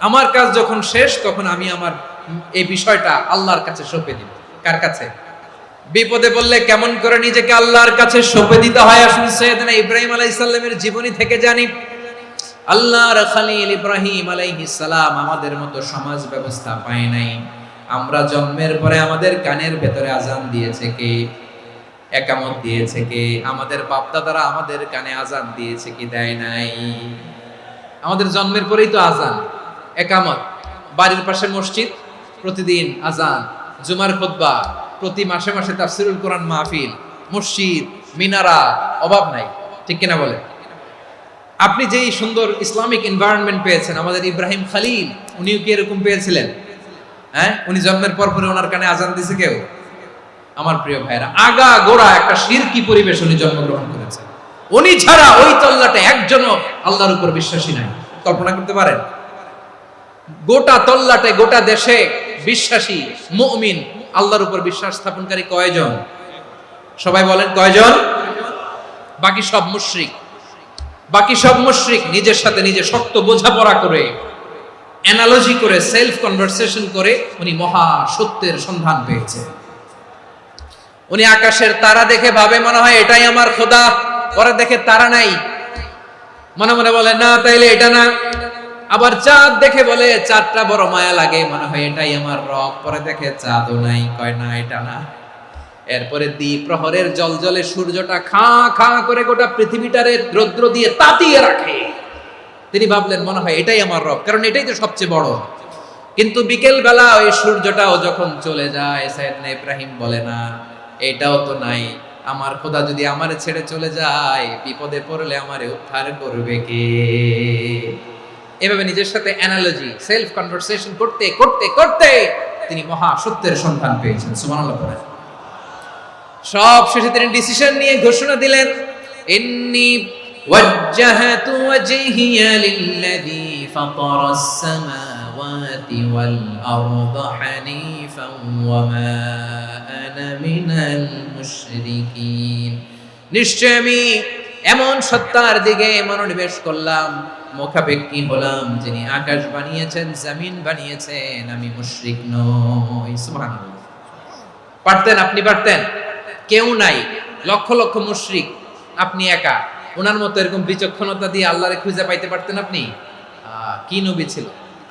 আমার কাজ যখন শেষ তখন আমি আমার এই বিষয়টা আল্লাহর কাছে সঁপে দিব। কার কাছে? বিপদে বললে কেমন করে নিজেকে আল্লাহর কাছে সঁপে দিতে হয় আসুন সাইয়েদনা ইব্রাহিম আলাইহিস সালামের জীবনী থেকে জানি। আল্লাহর খলিল ইব্রাহিম আলাইহিস সালাম আমাদের মতো সমাজ ব্যবস্থা পায় নাই। আমরা জন্মের পরে আমাদের কানের ভেতরে আজান দিয়েছে কে? একামত দিয়েছে কে? আমাদের বাপ-দাদারা আমাদের কানে আজান দিয়েছে কি দেয় নাই? আমাদের জন্মের পরেই তো আজান, একামত, বাড়ির পাশে মসজিদ, প্রতিদিন আজান, জুমার খুতবা, প্রতি মাসে মাসে তাফসীরুল কোরআন মাহফিল, মসজিদ, মিনারা, অভাব নাই। ঠিক কিনা বলে? আপনি যেই সুন্দর ইসলামিক এনভায়রনমেন্ট পেয়েছেন, আমাদের ইব্রাহিম খলিল উনিও কি এরকম পেয়েছিলেন? হ্যাঁ, উনি জন্মের পর পরে ওনার কানে আজান দিছে কেউ? আমার প্রিয় ভাইরা, আগা গোড়া একটা শিরকি পরিবেশ উনি জন্মগ্রহণ করেছেন। উনি ছাড়া ওই তল্লাটে একজনও আল্লাহর উপর বিশ্বাসী নাই। কল্পনা করতে পারেন? গোটা তল্লাটে, গোটা দেশে বিশ্বাসী মুমিন, আল্লাহর উপর বিশ্বাস স্থাপনকারী কয়জন? সবাই বলেন কয়জন? বাকি সব মুশরিক। বাকি সব মুশরিক নিজের সাথে নিজে শক্ত বোঝাপড়া করে, অ্যানালজি করে, সেলফ কনভারসেশন করে উনি মহা সত্যের সন্ধান পেয়েছে। উনি আকাশের তারা দেখে ভাবে মনে হয় এটাই আমার খোদা, পরে দেখে তারা নাই, মনে মনে বলে না তাইলে এটা না। আবার চাঁদ দেখে বলে চাঁদটা বড় মায়া লাগে, মনে হয় এটাই আমার রব, পরে দেখে চাঁদও নাই, কয় না এটা না। এরপরে দ্বীপ প্রহরের জলজলে সূর্যটা খাঁ খাঁ করে গোটা পৃথিবীটারে রৌদ্র দিয়ে তাতিয়ে রাখে। তিনি ভাবলেন মনে হয় এটাই আমার রব, কারণ এটাই তো সবচেয়ে বড়। কিন্তু বিকেল বেলা ওই সূর্যটাও যখন চলে যায়, সাইয়েদনা ইব্রাহিম বলে না এটাও তো নাই, আমার খোদা যদি আমারে ছেড়ে চলে যায়, বিপদে পড়লে আমারে উদ্ধার করবে কে? এভাবে নিজের সাথে অ্যানালজি, সেলফ কনভারসেশন করতে করতে করতে তিনি মহা সত্যের সন্ধান পেয়েছেন। সুবহানাল্লাহ পড়ে সব শেষে তিনি ডিসিশন নিয়ে ঘোষণা দিলেন, ইন্নী ওয়াজ্জাহাতু ওয়াজহিয়া লিল্লাযী ফাতারাস সামাওয়াতি ওয়াল আরদা হানিফান ওয়া মা আনা মিনাল মুশরিকিন। নিশ্চয় আমি এমন সত্তার দিকে মনোনিবেশ করলাম, মুখাপেক্ষী হলাম, যিনি আকাশ বানিয়েছেন, জমিন বানিয়েছেন, আমি মুশরিক নই। সুবহানাল্লাহ। পারতেন? আপনি পারতেন? কেউ নাই, লক্ষ লক্ষ মুশরিক, আপনি একা। ওনার মতো এরকম বিচক্ষণতা দিয়ে আল্লাহরে খুঁজে পাইতে পারতেন আপনি? কি নবী ছিল,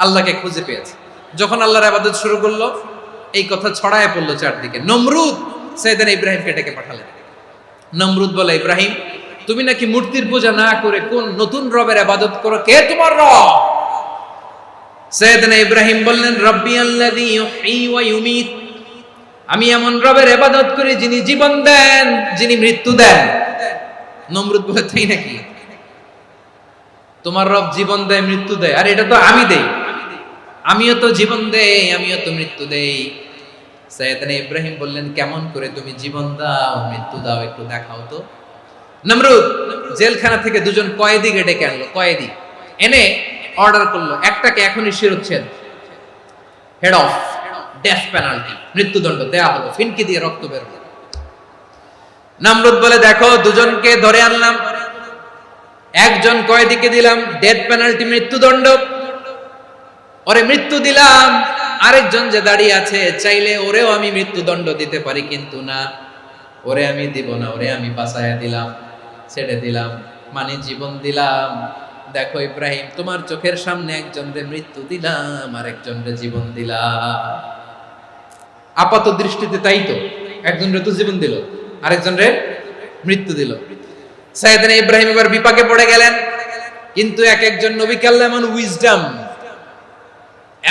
আল্লাহকে খুঁজে পেয়েছে। যখন আল্লাহর ইবাদত শুরু করলো, এই কথা ছড়ায় পড়লো চারদিকে। নমরুদ সাইয়েদনা ইব্রাহিমকে ডেকে পাঠালেন। নমরুদ বলে, ইব্রাহিম, তুমি নাকি মূর্তির পূজা না করে কোন নতুন রবের ইবাদত করো, কে তোমার রব? সাইয়েদনা ইব্রাহিম বললেন, রব্বি আল্লাযী ইউহয়ী ওয়া ইউমীত, আমি এমন রবের ইবাদত করি যিনি জীবন দেন, যিনি মৃত্যু দেন। নমরুদ বলে, তাই নাকি? তোমার রব জীবন দেয়, মৃত্যু দেয়, আর এটা তো আমি দেই। আমিও তো জীবন দেই, আমিও তো মৃত্যু দেই। সাইয়েদনা ইব্রাহিম বললেন, কেমন করে তুমি জীবন দাও, মৃত্যু দাও, একটু দেখাও তো। নমরুদ জেলখানা থেকে দুজন কয়েদিকে ডেকে আনলো, কয়েদি এনে অর্ডার করলো, একটাকে এখনই শিরোচ্ছেদ, হেড অফ, ডেথ পেনাল্টি, মৃত্যুদণ্ড দেয়া হলো, ফিনকি দিয়ে রক্ত বের হলো। নমরুদ বলে, দেখো, দুজনকে ধরে আনলাম, একজন কয়েদিকে দিলাম ডেথ পেনাল্টি, মৃত্যুদণ্ড, ওরে মৃত্যু দিলাম। আরেকজন যে দাঁড়িয়ে আছে, চাইলে ওরেও আমি মৃত্যুদণ্ড দিতে পারি, কিন্তু না, ওরে আমি দিব না, ওরে আমি বাঁচায়া দিলাম, ছেড়ে দিলাম, মানে জীবন দিলাম। দেখো ইব্রাহিম, তোমার চোখের সামনে একজনরে মৃত্যু দিলাম, আর একজনরে জীবন দিলাম। আপাত দৃষ্টিতে তাই তো, একজনরে তো জীবন দিল, আরেকজনরে মৃত্যু দিল। সাইয়েদনা ইব্রাহিম এবার বিপাকে পড়ে গেলেন। কিন্তু এক একজন নবীকে আল্লাহ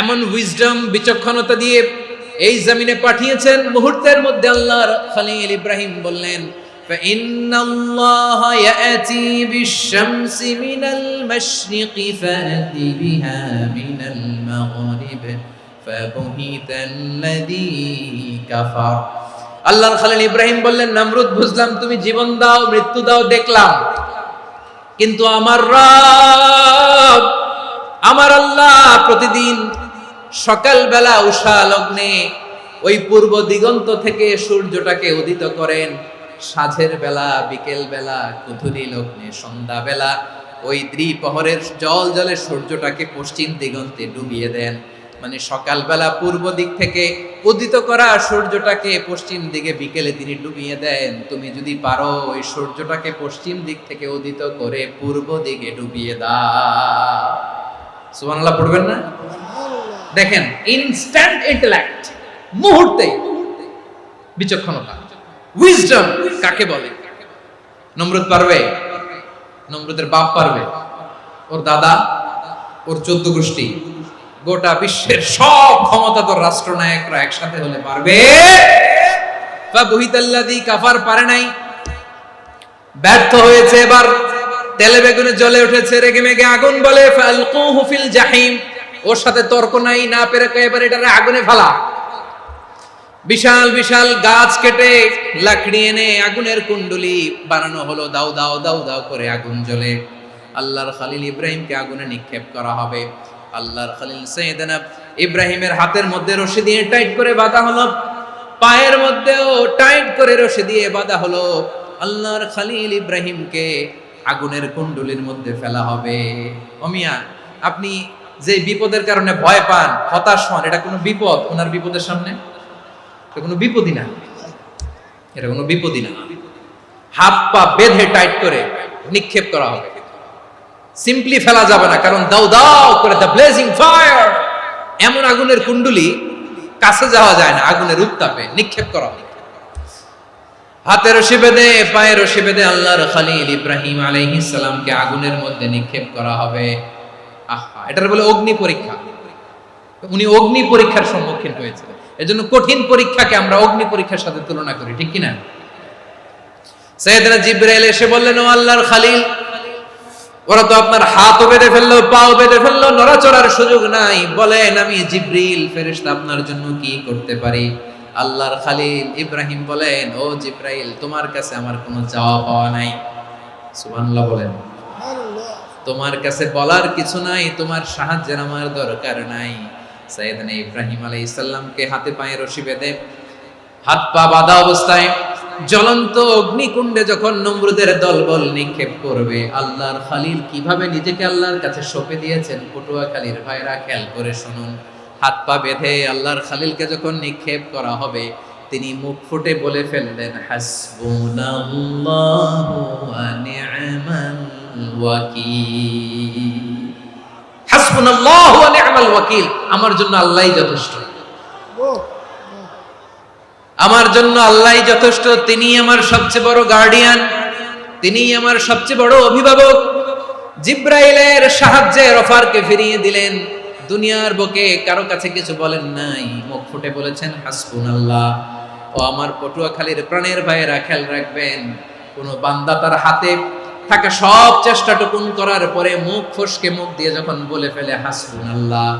এমন উইজডম, বিচক্ষণতা দিয়ে এই জমিনে পাঠিয়েছেন। মুহূর্তের মধ্যে আল্লাহর খলিল ইব্রাহিম বললেন, ফাইন্নাল্লাহা ইয়াতি বিশ-শামসি মিনাল মাশরিকি ফাতি বিহা মিনাল মাগরিব ফাবুহিতাল্লাযী কাফার। আল্লাহর খলিল ইব্রাহিম বললেন, নমরুদ, বুঝলাম তুমি জীবন দাও, মৃত্যু দাও, দেখলাম, কিন্তু আমার রব, আমার আল্লাহ প্রতিদিন সকালবেলা উষা লগ্নে ওই পূর্ব দিগন্ত থেকে সূর্যটাকে উদিত করেন, সাঁঝের বেলা, বিকেল বেলা, কুথুরি লগ্নে, সন্ধ্যা বেলা ওই দ্বিপ্রহরের জলে সূর্যটাকে পশ্চিম দিগন্তে ডুবিয়ে দেন। মানে সকালবেলা পূর্ব দিক থেকে উদিত করা সূর্যটাকে পশ্চিম দিকে বিকেলে তিনি ডুবিয়ে দেন। তুমি যদি পারো ওই সূর্যটাকে পশ্চিম দিক থেকে উদিত করে পূর্ব দিকে ডুবিয়ে দাও। সুবহানাল্লাহ পড়বেন না? দেখেন, ইনস্ট্যান্ট ইন্টেলেক্ট, মুহূর্তে বিচক্ষণতা, উইজডম কাকে বলে? নমরুদ পারবে? নমরুদের বাপ পারবে, ওর দাদা, ওর 14 গোষ্ঠী, গোটা বিশ্বের সব ক্ষমতাধর রাষ্ট্রনায়করা একসাথে হলে পারবে? ফাবুহিতাল্লাযী কাফার পারে নাই, ব্যর্থ হয়েছে। এবার তেলে বেগুনে জ্বলে উঠেছে, রেগে মেগে আগুন বলে, ফালকুহু ফিল জাহিম। ওর সাথে তর্ক নাই, না পেরে এবার এটারে আগুনে ফেলা। বিশাল বিশাল গাছ কেটে লাকড়ি এনে আগুনের কুণ্ডলি বানানো হলো, দাও দাও দাও দাও করে আগুন জ্বলে। আল্লাহর খলিল ইব্রাহিমকে আগুনে নিক্ষেপ করা হবে। আল্লাহর খলিল সাইয়েদনা ইব্রাহিমের হাতের মধ্যে রশি দিয়ে টাইট করে বাঁধা হলো, পায়ের মধ্যেও টাইট করে রশি দিয়ে বাঁধা হলো। আল্লাহর খলিল ইব্রাহিমকে আগুনের কুণ্ডলির মধ্যে ফেলা হবে। ওমিয়া, আপনি যে বিপদের কারণে ভয় পান, হতাশ হন, এটা কোনো বিপদ? ওনার বিপদের সামনে এটা কোনো বিপদই না, এটা কোনো বিপদই না। হাত পা বেঁধে টাইট করে নিক্ষেপ করা হবে, সিম্পলি ফেলা যাবে না, কারণ দাও দাও করে দ্য ব্লেজিং ফায়ার, এমন আগুনের কুণ্ডলি, কাছে যাওয়া যায় না, আগুনের উত্তাপে নিক্ষেপ করা হবে। হাতে রশি বেঁধে, পায়ে রশি বেঁধে আল্লাহর খলিল ইব্রাহিম আলাইহিস সালামকে আগুনের মধ্যে নিক্ষেপ করা হবে। আহা, এটার বলে অগ্নি পরীক্ষা। উনি অগ্নি পরীক্ষার সম্মুখীন হয়েছিলেন। এজন্য কঠিন পরীক্ষাকে আমরা অগ্নি পরীক্ষার সাথে তুলনা করি, ঠিক কিনা? সাইয়েদনা জিবরাইল এসে বললেন, ও আল্লাহর খলিল, ওরা তো আপনার হাতও বেঁধে ফেললো, পাও বেঁধে ফেললো, নড়াচড়ার সুযোগ নাই, বলেন আমি জিবরিল ফেরেশতা আপনার জন্য কি করতে পারি? আল্লাহর খলিল ইব্রাহিম বলেন, ও জিবরাইল, তোমার কাছে আমার কোনো চাওয়া পাওয়া নাই। সুবহানাল্লাহ বলেন। তোমার কাছে বলার কিছু নাই, তোমার সাহায্যের আমার দরকার নাই। সাইয়েদনা ইব্রাহিম আলাইহিস সালামকে হাতে পায়ে রশি বেঁধে, হাত পা বাঁধা অবস্থায় জ্বলন্ত অগ্নিকুণ্ডে যখন নমরুদের দলবল নিক্ষেপ করবে, আল্লাহর খলিল কিভাবে নিজেকে আল্লাহর কাছে সঁপে দিয়েছেন পটুয়াখালীর ভাইরা খেয়াল করে শুনুন। হাত পা বেঁধে আল্লাহর খলিলকে যখন নিক্ষেপ করা হবে, তিনি মুখ ফুটে বলে ফেললেন, হাসবুনাল্লাহু ওয়া নি'মাল ওয়াকিল। হাসবুনাল্লাহু ওয়া নি'মাল ওয়াকিল, আমার জন্য আল্লাহই যথেষ্ট, আমার জন্য আল্লাহই যথেষ্ট। তিনি আমার সবচেয়ে বড় গার্ডিয়ান, তিনি আমার সবচেয়ে বড় অভিভাবক। জিব্রাইলের সাহায্যে রফারকে ফিরিয়ে দিলেন। দুনিয়ার বুকে কারো কাছে কিছু বলেন নাই, মুখ ফুটে বলেছেন হাসবুনাল্লাহ। ও আমার পটুয়াখালীর প্রাণের ভাইয়েরা, খেয়াল রাখবেন, কোন বান্দা তার হাতে থাকা সব চেষ্টাটুকুন করার পরে মুখ ফসকে মুখ দিয়ে যখন বলে ফেলে হাসবুনাল্লাহ,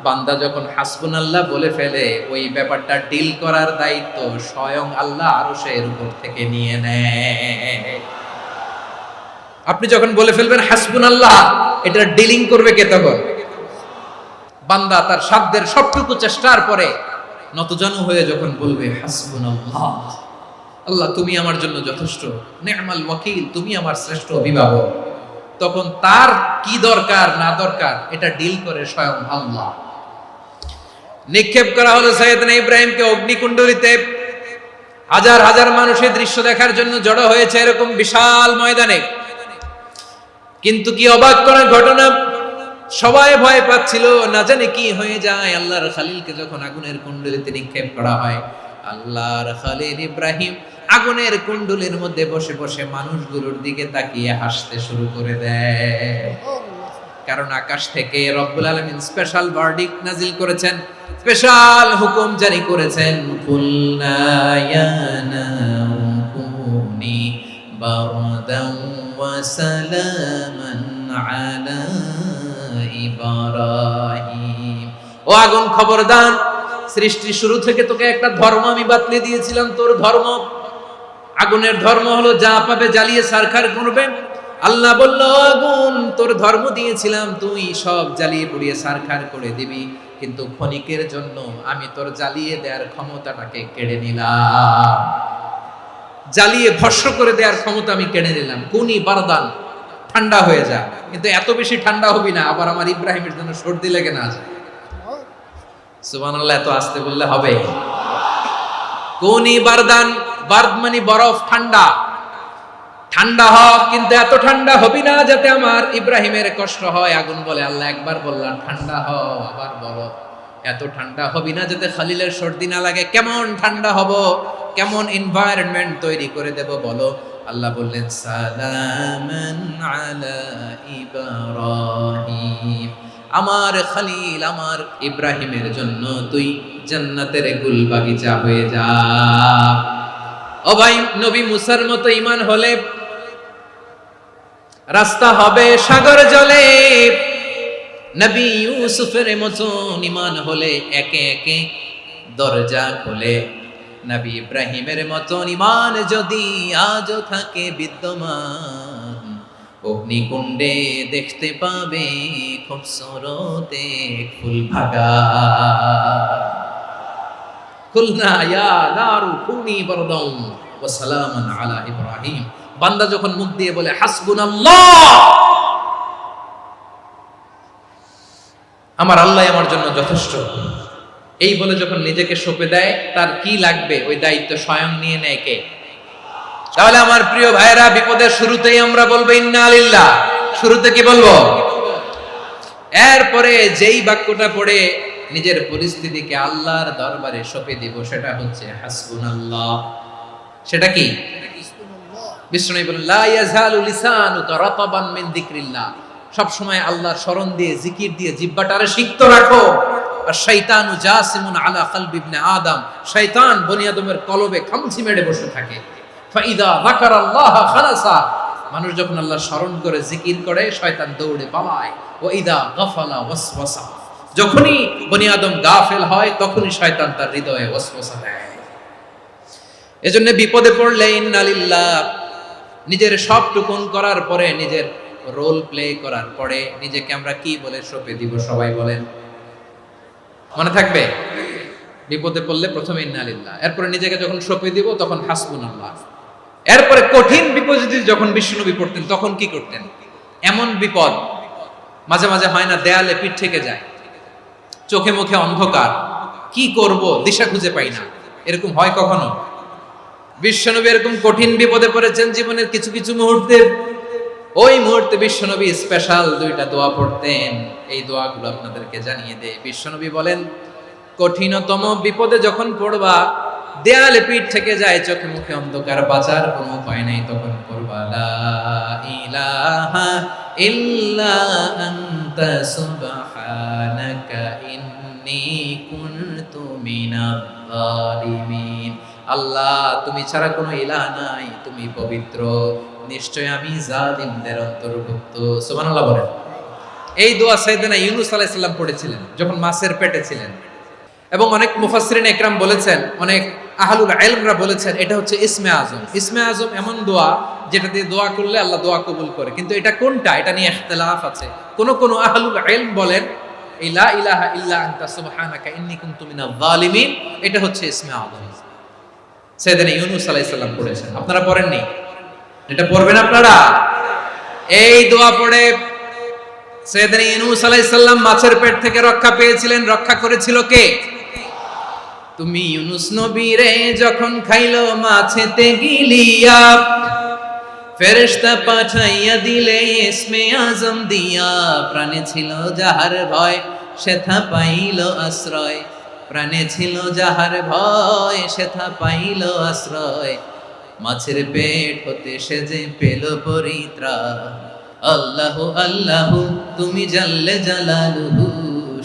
বান্দা যখন হাসবুনাল্লাহ বলে ফেলে, ওই ব্যাপারটা ডিল করার দায়িত্ব স্বয়ং আল্লাহ আরশের উপর থেকে নিয়ে নেয়। আপনি যখন বলে ফেলবেন হাসবুনাল্লাহ, এটা ডিলিং করবে কে তখন? বান্দা তার সাধ্যের সবটুকু চেষ্টার পরে নতজানু হয়ে যখন বলবে হাসবুনাল্লাহ, আল্লাহ তুমি আমার জন্য যথেষ্ট, নি'মাল ওয়াকিল, তুমি আমার শ্রেষ্ঠ অভিভাবক, তখন তার কি দরকার না দরকার এটা ডিল করে স্বয়ং আল্লাহ। নিক্ষেপ করা হলো সাইয়েদনা ইব্রাহিমকে অগ্নিকুণ্ডলিতে। হাজার হাজার মানুষের দৃশ্য দেখার জন্য জড়ো হয়েছে এরকম বিশাল ময়দানে। কিন্তু কি অবাক করার ঘটনা, সবাই ভয় পাচ্ছিল, না জানে কি হয়ে যায়। আল্লাহর খলিলকে যখন আগুনের কুণ্ডলিতে নিক্ষেপ করা হয়, আল্লাহর খলিল ইব্রাহিম আগুনের কুণ্ডলীর মধ্যে বসে বসে মানুষগুলোর দিকে তাকিয়ে হাসতে শুরু করে দেয়। কারণ আকাশ থেকে রব্বুল আলামিন স্পেশাল ভার্ডিক্ট নাজিল করেছেন, স্পেশাল হুকুম জারি করেছেন, কুলনা ইয়া নারু কুনি বারদান ওয়া সালামান আলা ইব্রাহিম। ও আগুন, খবরদার, সৃষ্টি শুরু থেকে তোকে একটা ধর্ম আমি বাতলে দিয়েছিলাম, তোর ধর্ম, আগুনের ধর্ম হলো যা পাবে জ্বালিয়ে ছারখার করবে। আল্লাহ বলল, আগুন, তোর ধর্ম দিয়েছিলাম, তুই সব জ্বালিয়ে পুড়িয়ে ছারখার করে দিবি, কিন্তু ক্ষণিকের জন্য আমি তোর জ্বালিয়ে দেওয়ার ক্ষমতাটাকে কেড়ে নিলাম, জ্বালিয়ে ভস্ম করে দেওয়ার ক্ষমতা আমি কেড়ে নিলাম। কুনি বারদান, ঠান্ডা হয়ে যা, কিন্তু এত বেশি ঠান্ডা হবি না আবার আমার ইব্রাহিমের জন্য সর্দি লেগে না যায়। সুবহানাল্লাহ, এত আস্তে বললে হবে? কুনি বারদান, বারদ মানে বরফ, ঠান্ডা, ঠান্ডা হ, কিন্তু এত ঠান্ডা হবি না যাতে আমার ইব্রাহিমের কষ্ট হয়। আগুন বলে, আল্লাহ একবার বললাম ঠান্ডা হ, আবার বলো এত ঠান্ডা হবি না যাতে খলিলের সর্দি না লাগে। কেমন ঠান্ডা হব, কেমন এনভায়রনমেন্ট তৈরি করে দেব বলো? আল্লাহ বললেন, সালামান আলা ইব্রাহিম, আমার খলিল, আমার ইব্রাহিমের জন্য তুই জান্নাতের গুল বাগিচা হয়ে যা। ও ভাই, নবী মুসার মতো ঈমান হলে রাস্তা হবে সাগর জলে, নবী ইউসুফের মতো ঈমান হলে একে একে দরজা খোলে। নবী ইব্রাহিমের মতো ঈমান যদি আজও থাকে বিদ্যমান, অগ্নিকুণ্ডে দেখতে পাবে খুবসুরত এক ফুল ভাগা। কুলনা ইয়া নারু কুনি বারদান ওয়া সালামান আলা ইব্রাহিম। বান্দা যখন মুখ দিয়ে বলে হাসবুনাল্লাহ, আমার আল্লাহ আমার জন্য যথেষ্ট, এই বলে যখন নিজেকে সঁপে দেয়, তার কি লাগবে ওই দায়িত্ব স্বয়ং নিয়ে নেয় কে? তাহলে আমার প্রিয় ভাইরা, বিপদের শুরুতেই আমরা বলবো ইন্না লিল্লাহ। শুরুতে কি বলবো? এরপরে যেই বাক্যটা পড়ে নিজের পরিস্থিতিকে আল্লাহর দরবারে সঁপে দিব, সেটা হচ্ছে হাসবুনাল্লাহ। সেটা কি? বিষ্ণু বলেন, লা ইয়াজালু লিসানুকা রাতাবান মিন যিকরিল্লাহ, সব সময় আল্লাহর স্মরণ দিয়ে, জিকির দিয়ে জিহ্বাটারে সিক্ত রাখো। আর শয়তানু জাসিমুন আলা কলবি ইবনে আদম, শয়তান বনি আদমের কলবে খামচি মেরে বসে থাকে। ফাইদা যাকারাল্লাহ খালাসা, মানুষ যখন আল্লাহর স্মরণ করে জিকির করে, শয়তান দৌড়ে পালায়। ওয়া ইদা গাফালা ওয়াসওয়াসা, যখনই বনি আদম গাফেল হয়, তখনই শয়তান তার হৃদয়ে ওয়াসওয়াসা দেয়। এজন্য বিপদে পড়লে ইন্না লিল্লাহ, নিজের সবটুকুন করার পরে, নিজের রোল প্লে করার পরে নিজেকে আমরা কি বলে সঁপে দিব? সবাই বলেন, মনে থাকবে? বিপদে পড়লে প্রথমে ইন্না লিল্লাহ, এরপরে নিজেকে যখন সঁপে দিব তখন হাসবুনাল্লাহ। এরপরে কঠিন বিপদে যখন বিশ্বনবী পড়তেন তখন কি করতেন? এমন বিপদ মাঝে মাঝে হয় না, দেয়ালে পিঠ থেকে যায়, চোখে মুখে অন্ধকার, কি করব দিশা খুঁজে পাই না, এরকম হয় কখনো? বিশ্বনবী এরকম কঠিন বিপদে পড়েছেন জীবনের কিছু কিছু মুহূর্তে। ওই মুহূর্তে বিশ্বনবী স্পেশাল দুইটা দোয়া পড়তেন। এই দোয়াগুলো আপনাদেরকে জানিয়ে দেয়। বিশ্বনবী বলেন, কঠিনতম বিপদে যখন পড়বা, দেয়ালে পিঠ থেকে যায়, চোখে মুখে অন্ধকার, বাঁচার কোনো উপায় নাই, তখন পড়বা লা ইলাহা ইল্লা আনতা সুবহানাকা ইন্নী কুনতু মিনাজ জালিমিন। আল্লাহ, তুমি ছাড়া কোনো ইলাহ নাই, তুমি পবিত্র, নিশ্চয় আমি জালিমদের অন্তর্ভুক্ত। সুবহানাল্লাহ বলেন। এই দোয়া সাইয়েদনা ইউনূস আলাইহিস সালাম পড়েছিলেন যখন মাছের পেটে ছিলেন। এবং অনেক মুফাসসিরিন ইকরাম বলেছেন, অনেক আহলুল ইলমরা বলেছেন, এটা হচ্ছে ইসমে আজম। ইসমে আজম এমন দোয়া যেটা দিয়ে দোয়া করলে আল্লাহ দোয়া কবুল করে, কিন্তু এটা কোনটা এটা নিয়ে ইখতিলাফ আছে। কোন কোন আহলুল ইলম বলেন এই লা ইলাহা ইল্লা আনতা সুবহানাকা ইন্নী কুনতু মিনাজ জালিমিন, এটা হচ্ছে ইসমে আজম। সাইয়েদনা ইউনূস আলাইহিস সালাম পড়েছেন, আপনারা পড়েননি? এটা পড়বেন আপনারা। এই দোয়া পড়ে সাইয়েদনা ইউনূস আলাইহিস সালাম মাছের পেট থেকে রক্ষা পেয়েছিলেন। রক্ষা করেছিল কে? তুমি ইউনূস নবী রে যখন খাইলো মাছেতে গিলিয়া, ফেরেশতা পাঠাইয়া দিলে ইসমে আজম দিয়া, প্রাণে ছিল যাহার ভয় সেথা পাইল আশ্রয়, প্রাণে ছিল যাহার ভয় সেথা পাইল আশ্রয়, মাছের পেট হতে সে যে পেল পরিত্রাণ। আল্লাহু আল্লাহু তুমি জাল্লে জালালুহু,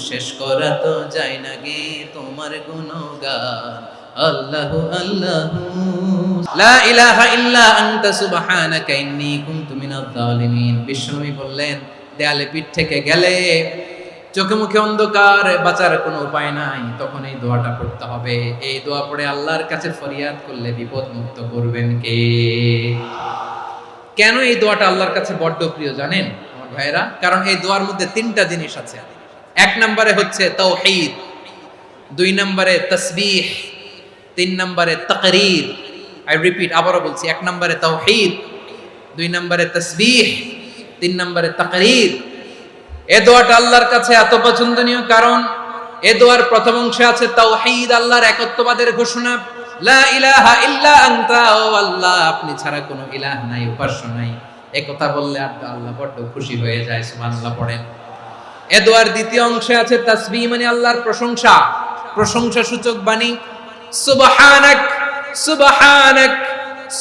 শেষ করা তো যায় না গে তোমার গুণগান। আল্লাহু আল্লাহু লা ইলাহা ইল্লা আনতা সুবহানাকা ইন্নী কুনতু মিনাজ জালিমিন। বিশ্বনবী বললেন, দেয়ালে পিঠ থেকে গেলে, চোখে মুখে অন্ধকার, বাঁচার কোনো উপায় নাই, তখন এই দোয়াটা পড়তে হবে। এই দোয়া পড়ে আল্লাহর কাছে ফরিয়াদ করলে বিপদ মুক্ত করবেন কে? কেন এই দোয়াটা আল্লাহর কাছে বড্ড প্রিয় জানেন আমার ভাইরা? কারণ এই দোয়ার মধ্যে তিনটা জিনিস আছে। এক নম্বরে হচ্ছে তাওহীদ, দুই নম্বরে তাসবিহ, তিন নম্বরে তাকরীর। আই রিপিট, আবারও বলছি, এক নম্বরে তাওহীদ, দুই নম্বরে তাসবিহ, তিন নম্বরে তাকরীর। এই দোয়াটা আল্লাহর কাছে এত পছন্দনীয় কারণ এই দোয়ার প্রথম অংশে আছে তাওহীদ, আল্লাহর একত্ববাদের ঘোষণা। লা ইলাহা ইল্লা আনতা, ও আল্লাহ আপনি ছাড়া কোনো ইলাহ নাই, উপাস্য নাই। এই কথা বললে আল্লাহ বড্ড খুশি হয়ে যায়। সুবহানাল্লাহ পড়েন। এই দোয়ার দ্বিতীয় অংশে আছে তাসবিহ, মানে আল্লাহর প্রশংসা, প্রশংসা সূচক বাণী। সুবহানাক সুবহানাক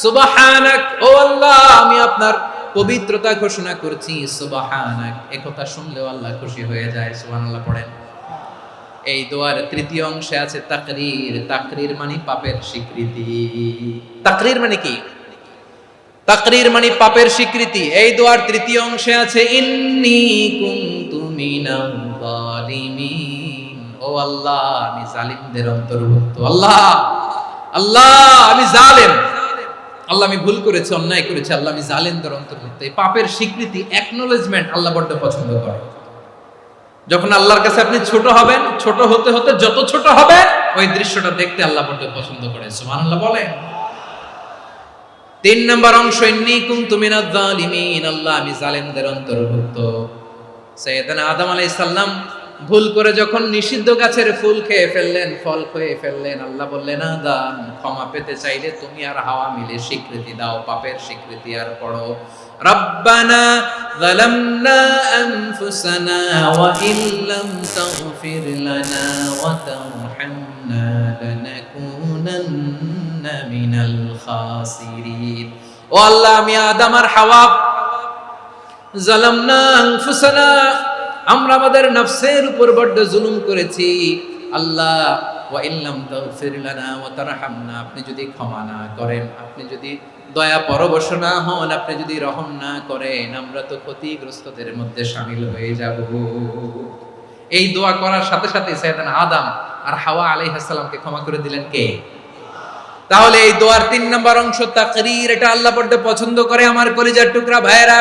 সুবহানাক, ও আল্লাহ আমি আপনার পবিত্রতা ঘোষণা করছি। সুবহানাক, এই কথা শুনলেও আল্লাহ খুশি হয়ে যায়। সুবহানাল্লাহ পড়েন। এই দোয়ার তৃতীয় অংশে আছে তাকরীর। তাকরীর মানে পাপের স্বীকৃতি। তাকরীর মানে কি? তাকরীর মানে পাপের স্বীকৃতি। এই দোয়ার তৃতীয় অংশে আছে ইন্নী কুনতু মিনাজ জালিমিন, ও আল্লাহ আমি জালিমদের অন্তর্ভুক্ত। আল্লাহ আল্লাহ আমি জালেম, আল্লাহ আমি ভুল করেছি, অন্যায় করেছি, আল্লাহ আমি জালেমদের অন্তর্ভুক্ত। এই পাপের স্বীকৃতি, অ্যাকনোলেজমেন্ট আল্লাহ বড্ড পছন্দ করে। যখন আল্লাহর কাছে আপনি ছোট হবেন, ছোট হতে হতে যত ছোট হবে, ওই দৃশ্যটা দেখতে আল্লাহ বড্ড পছন্দ করে। সুবহানাল্লাহ বলেন। তিন নম্বর অংশ ইন্নী কুনতু মিনাজ জালিমিন, আল্লাহ আমি জালেমদের অন্তর্ভুক্ত। সাইয়েদনা আদম আলাইহিস সালাম ভুল করে যখন নিষিদ্ধ গাছের ফুল খেয়ে ফেললেন, ফল খেয়ে ফেললেন, আল্লাহ বললেন আদম ক্ষমা পেতে চাইলে তুমি আর হাওয়া মিলে স্বীকৃতি দাও, পাপের স্বীকৃতি। আর পড়ো রব্বানা যালামনা আনফুসানা ওয়া ইল্লাম তাগফির লানা ওয়া তারহামনা লানাকুনান্না মিনাল খাসিরিন। ও আল্লাহ আমি আদম আর হাওয়া যালামনা আনফুসানা, আমরা আমাদের নফসের উপর বড্ড জুলুম করেছি। আল্লাহ ওয়া ইল্লাম তাগফির লানা ওয়া তারহামনা, আপনি যদি ক্ষমা না করেন, আপনি যদি দয়া পরবশ না হন, আপনি যদি রহম না করেন, আমরা তো ক্ষতিগ্রস্তদের মধ্যে শামিল হয়ে যাব। এই দোয়া করার সাথে সাথে সাইয়েদনা আদম আর হাওয়া আলাইহিস সালামকে ক্ষমা করে দিলেন কে? তাহলে এই দোয়ার ৩ নম্বর অংশ তাকরীর, এটা আল্লাহ বড্ড পছন্দ করে। আমার কলিজার টুকরা ভাইয়েরা,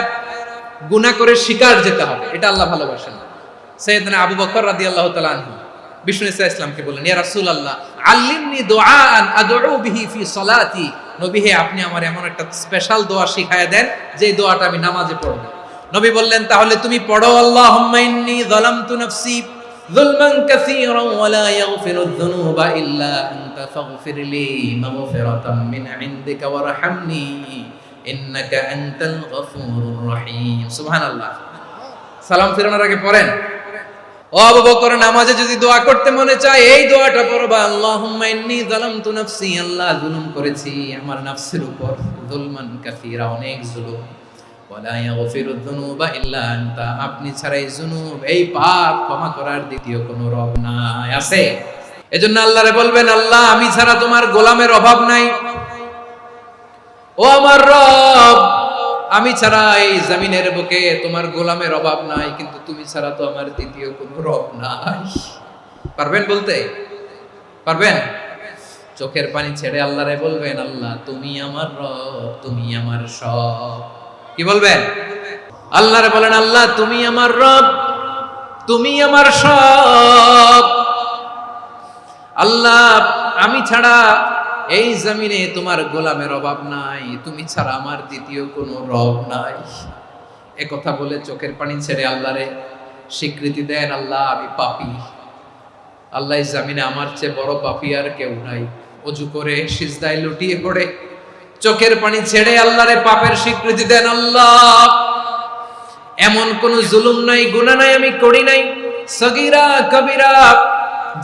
গুনাহ করে শিকার যেতে হবে, এটা আল্লাহ ভালোবাসেন। সাইয়েদনা আবু বকর রাদিয়াল্লাহু তাআলা আনহু বিষ্ণু ঈসা ইসলামকে বললেন, ইয়া রাসূলুল্লাহ আল্লিমনি দুআআন আদউ বিহি ফি সলাতি। নবী হে, আপনি আমার এমন একটা স্পেশাল দোয়া শিখায়া দেন যে দোয়াটা আমি নামাজে পড়ব। নবী বললেন, তাহলে তুমি পড়ো, আল্লাহুম্মা ইন্নী যালামতু নাফসি যুলমান কাসীরান ওয়া লা ইয়াগফিরুয যুনুবা ইল্লা আনতা ফাগফিরলি মাগফিরাতাম মিন ইনদিকা ওয়ারহামনি ইন্নাকা আনতাল গফুরুর রহিম। সুবহানাল্লাহ। সালাম ফিরানোর আগে পড়েন। ও আবু বকর, নামাজে যদি দোয়া করতে মনে চায় এই দোয়াটা পড়বা, আল্লাহুম্মা ইন্নী যালামতু নাফসি, আল্লাহ জুলুম করেছি আমার নফসের উপর, যুলমান কাসীরা, অনেক জুলুম, ওয়া লা ইয়াগফিরুয যুনুবা ইল্লা আনতা, আপনি ছাড়া এই জুনুব, এই পাপ ক্ষমা করার দ্বিতীয় কোনো রব নাই। আছে? এজন্য আল্লাহরে বলবেন, আল্লাহ আমি ছাড়া তোমার গোলামের অভাব নাই, ও আমার রব আমি ছাড়া এই জমিনের বুকে তোমার গোলামের অভাব নাই, কিন্তু তুমি ছাড়া তো আমার দ্বিতীয় কোনো রব নাই। পারবেন বলতে? পারবেন? চোখের পানি ছেড়ে আল্লাহরে বলবেন, আল্লাহ তুমি আমার রব, তুমি আমার সব। কি বলবেন? আল্লাহরে বলেন, আল্লাহ তুমি আমার রব, তুমি আমার সব। আল্লাহ আমি ছাড়া এই জমিনে তোমার গোলামের অভাব নাই, তুমি ছাড়া আমার দ্বিতীয় কোনো রব নাই। এ কথা বলে চোখের পানি ছেড়ে আল্লাহরে স্বীকৃতি দেন, আল্লাহ আমি পাপী, আল্লাহ এই জমিনে আমার চেয়ে বড় পাপী আর কেউ নাই। ওযু করে সিজদায় লুটিয়ে পড়ে চোখের পানি ছেড়ে আল্লাহরে পাপের স্বীকৃতি দেন, আল্লাহ এমন কোন জুলুম নাই, গুনাহ নাই আমি করি নাই, সগীরা কবিরা,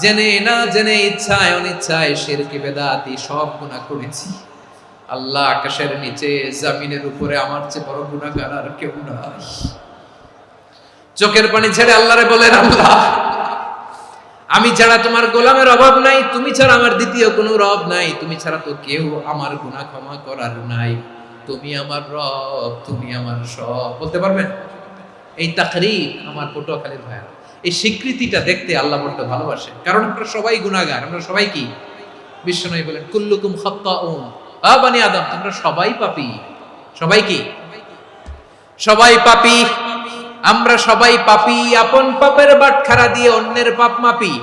জেনে না জেনে, ইচ্ছায় অনিচ্ছায়, শিরকি বেদাতি সব গুনাহ করেছি। আল্লাহ আকাশের নিচে জমিনের উপরে আমার চেয়ে বড় গুনাহগার আর কেউ নাই। চোখের পানি ছেড়ে আল্লাহরে বলেন, আল্লাহ আমি ছাড়া তোমার গোলামের অভাব নাই, তুমি ছাড়া আমার দ্বিতীয় কোনো রব নাই, তুমি ছাড়া তো কেউ আমার গুনাহ ক্ষমা করার নাই, তুমি আমার রব, তুমি আমার সব। বলতে পারবেন? এই তাকরীর আমার পটুয়াখালীর ভাইয়া, এই স্বীকৃতিটা দেখতে আল্লাহ বড্ড ভালোবাসে, কারণ আমরা সবাই গুনাহগার, আমরা সবাই কি? বিশ্বনবী বলেন, কুল্লুকুম খাত্তাউন, আ বানি আদম তোমরা সবাই পাপী। সবাই কি? সবাই পাপী। আমরা সবাই পাপী, আপন পাপের বাটখারা দিয়ে অন্যের পাপ মাপি।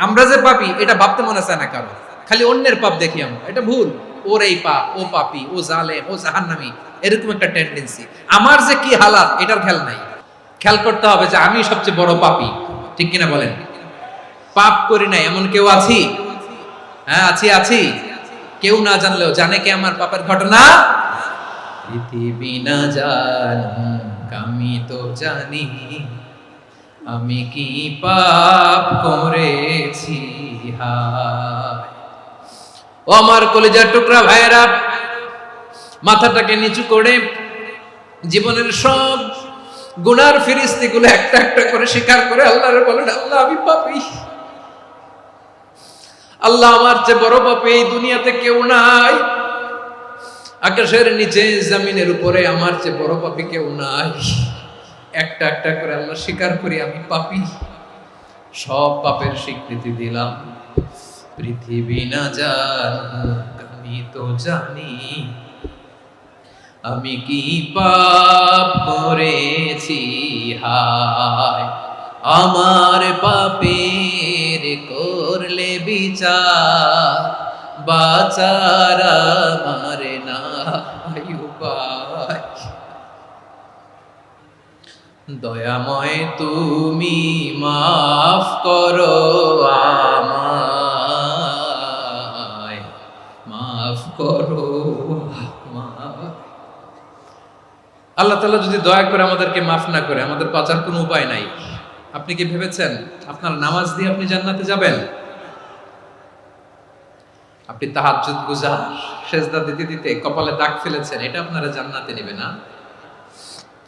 আমরা যে পাপী এটা ভাবতে মনে চায় না কারো, খালি অন্যের পাপ দেখি আমরা, এটা ভুল। ওর এই পাপ, ও পাপী, ও জালেম, ও জাহান্নামী, এরকম একটা টেন্ডেন্সি। আমার যে কি হালাত এটার খেয়াল নাই। খেয়াল করতে হবে যে আমি সবচেয়ে বড় পাপী, ঠিক কিনা বলেন? পাপ করি না এমন কেউ আছি? হ্যাঁ আছি। কেউ না জানলেও জানে কে আমার পাপের ঘটনা? পৃথিবী না জানুক আমি তো জানি, আমি কি পাপ করেছি হায়। ও আমার কলিজার টুকরা ভাইয়েরা, মাথাটাকে নিচু করে জীবনের সব গুনার ফিরিস্তিগুলো একটা একটা করে স্বীকার করে আল্লাহরে বলেন, আল্লাহ আমি পাপী, আল্লাহ আমার চেয়ে বড় পাপী এই দুনিয়াতে কেউ নাই, আকাশের নিচে জমিনের উপরে আমার চেয়ে বড় পাপী কেউ নাই। একটা একটা করে আল্লাহ স্বীকার করি আমি পাপী, সব পাপের স্বীকৃতি দিলাম। পৃথিবী না জানুক আমি তো জানি, আমি কি পাপ করেছি হায়। আমার পাপের করলে বিচার, বাঁচার আমার নাই উপায়। দয়াময় তুমি মাফ করো আমায়, মাফ করো আমায়। আল্লাহ তাআলা যদি দয়া করে আমাদেরকে মাফ না করে, আমাদের বাঁচার কোনো উপায় নাই। আপনি কি ভেবেছেন আপনার নামাজ দিয়ে আপনি জান্নাতে যাবেন? আপনি তাহাজ্জুদ গুজার, সেজদা দিতে দিতে কপালে দাগ ফেলেছেন, এটা আপনারা জান্নাতে নেবে না।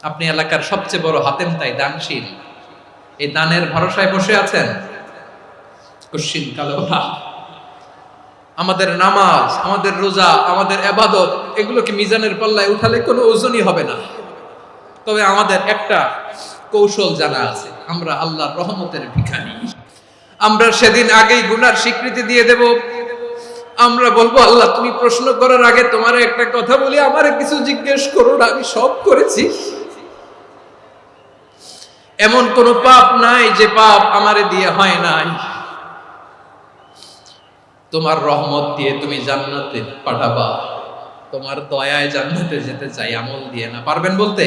আপনি এলাকার সবচেয়ে বড় হাতেম তাই দানশীল, এই দানের ভরসায় বসে আছেন, কশিন কালো না। আমাদের নামাজ, আমাদের রোজা, আমাদের ইবাদত, এগুলোকে মিজানের পাল্লায় উঠালে কোনো ওজনই হবে না। তবে আমাদের একটা কৌশল জানা আছে, আমরা আল্লাহর রহমতের ভিখারি। আমরা সেদিন আগেই গুনার স্বীকৃতি দিয়ে দেব। আমরা বলবো, আল্লাহ তুমি প্রশ্ন করার আগে তোমার একটা কথা বলি, আমারে কিছু জিজ্ঞেস করো না, আমি সব করেছি। এমন কোন পাপ নাই যে পাপ আমারে দিয়ে হয় নাই। তোমার রহমত দিয়ে তুমি জান্নাতে পাঠাবা, তোমার দয়ায় জান্নাতে যেতে চাই, আমল দিয়ে না। পারবেন বলতে?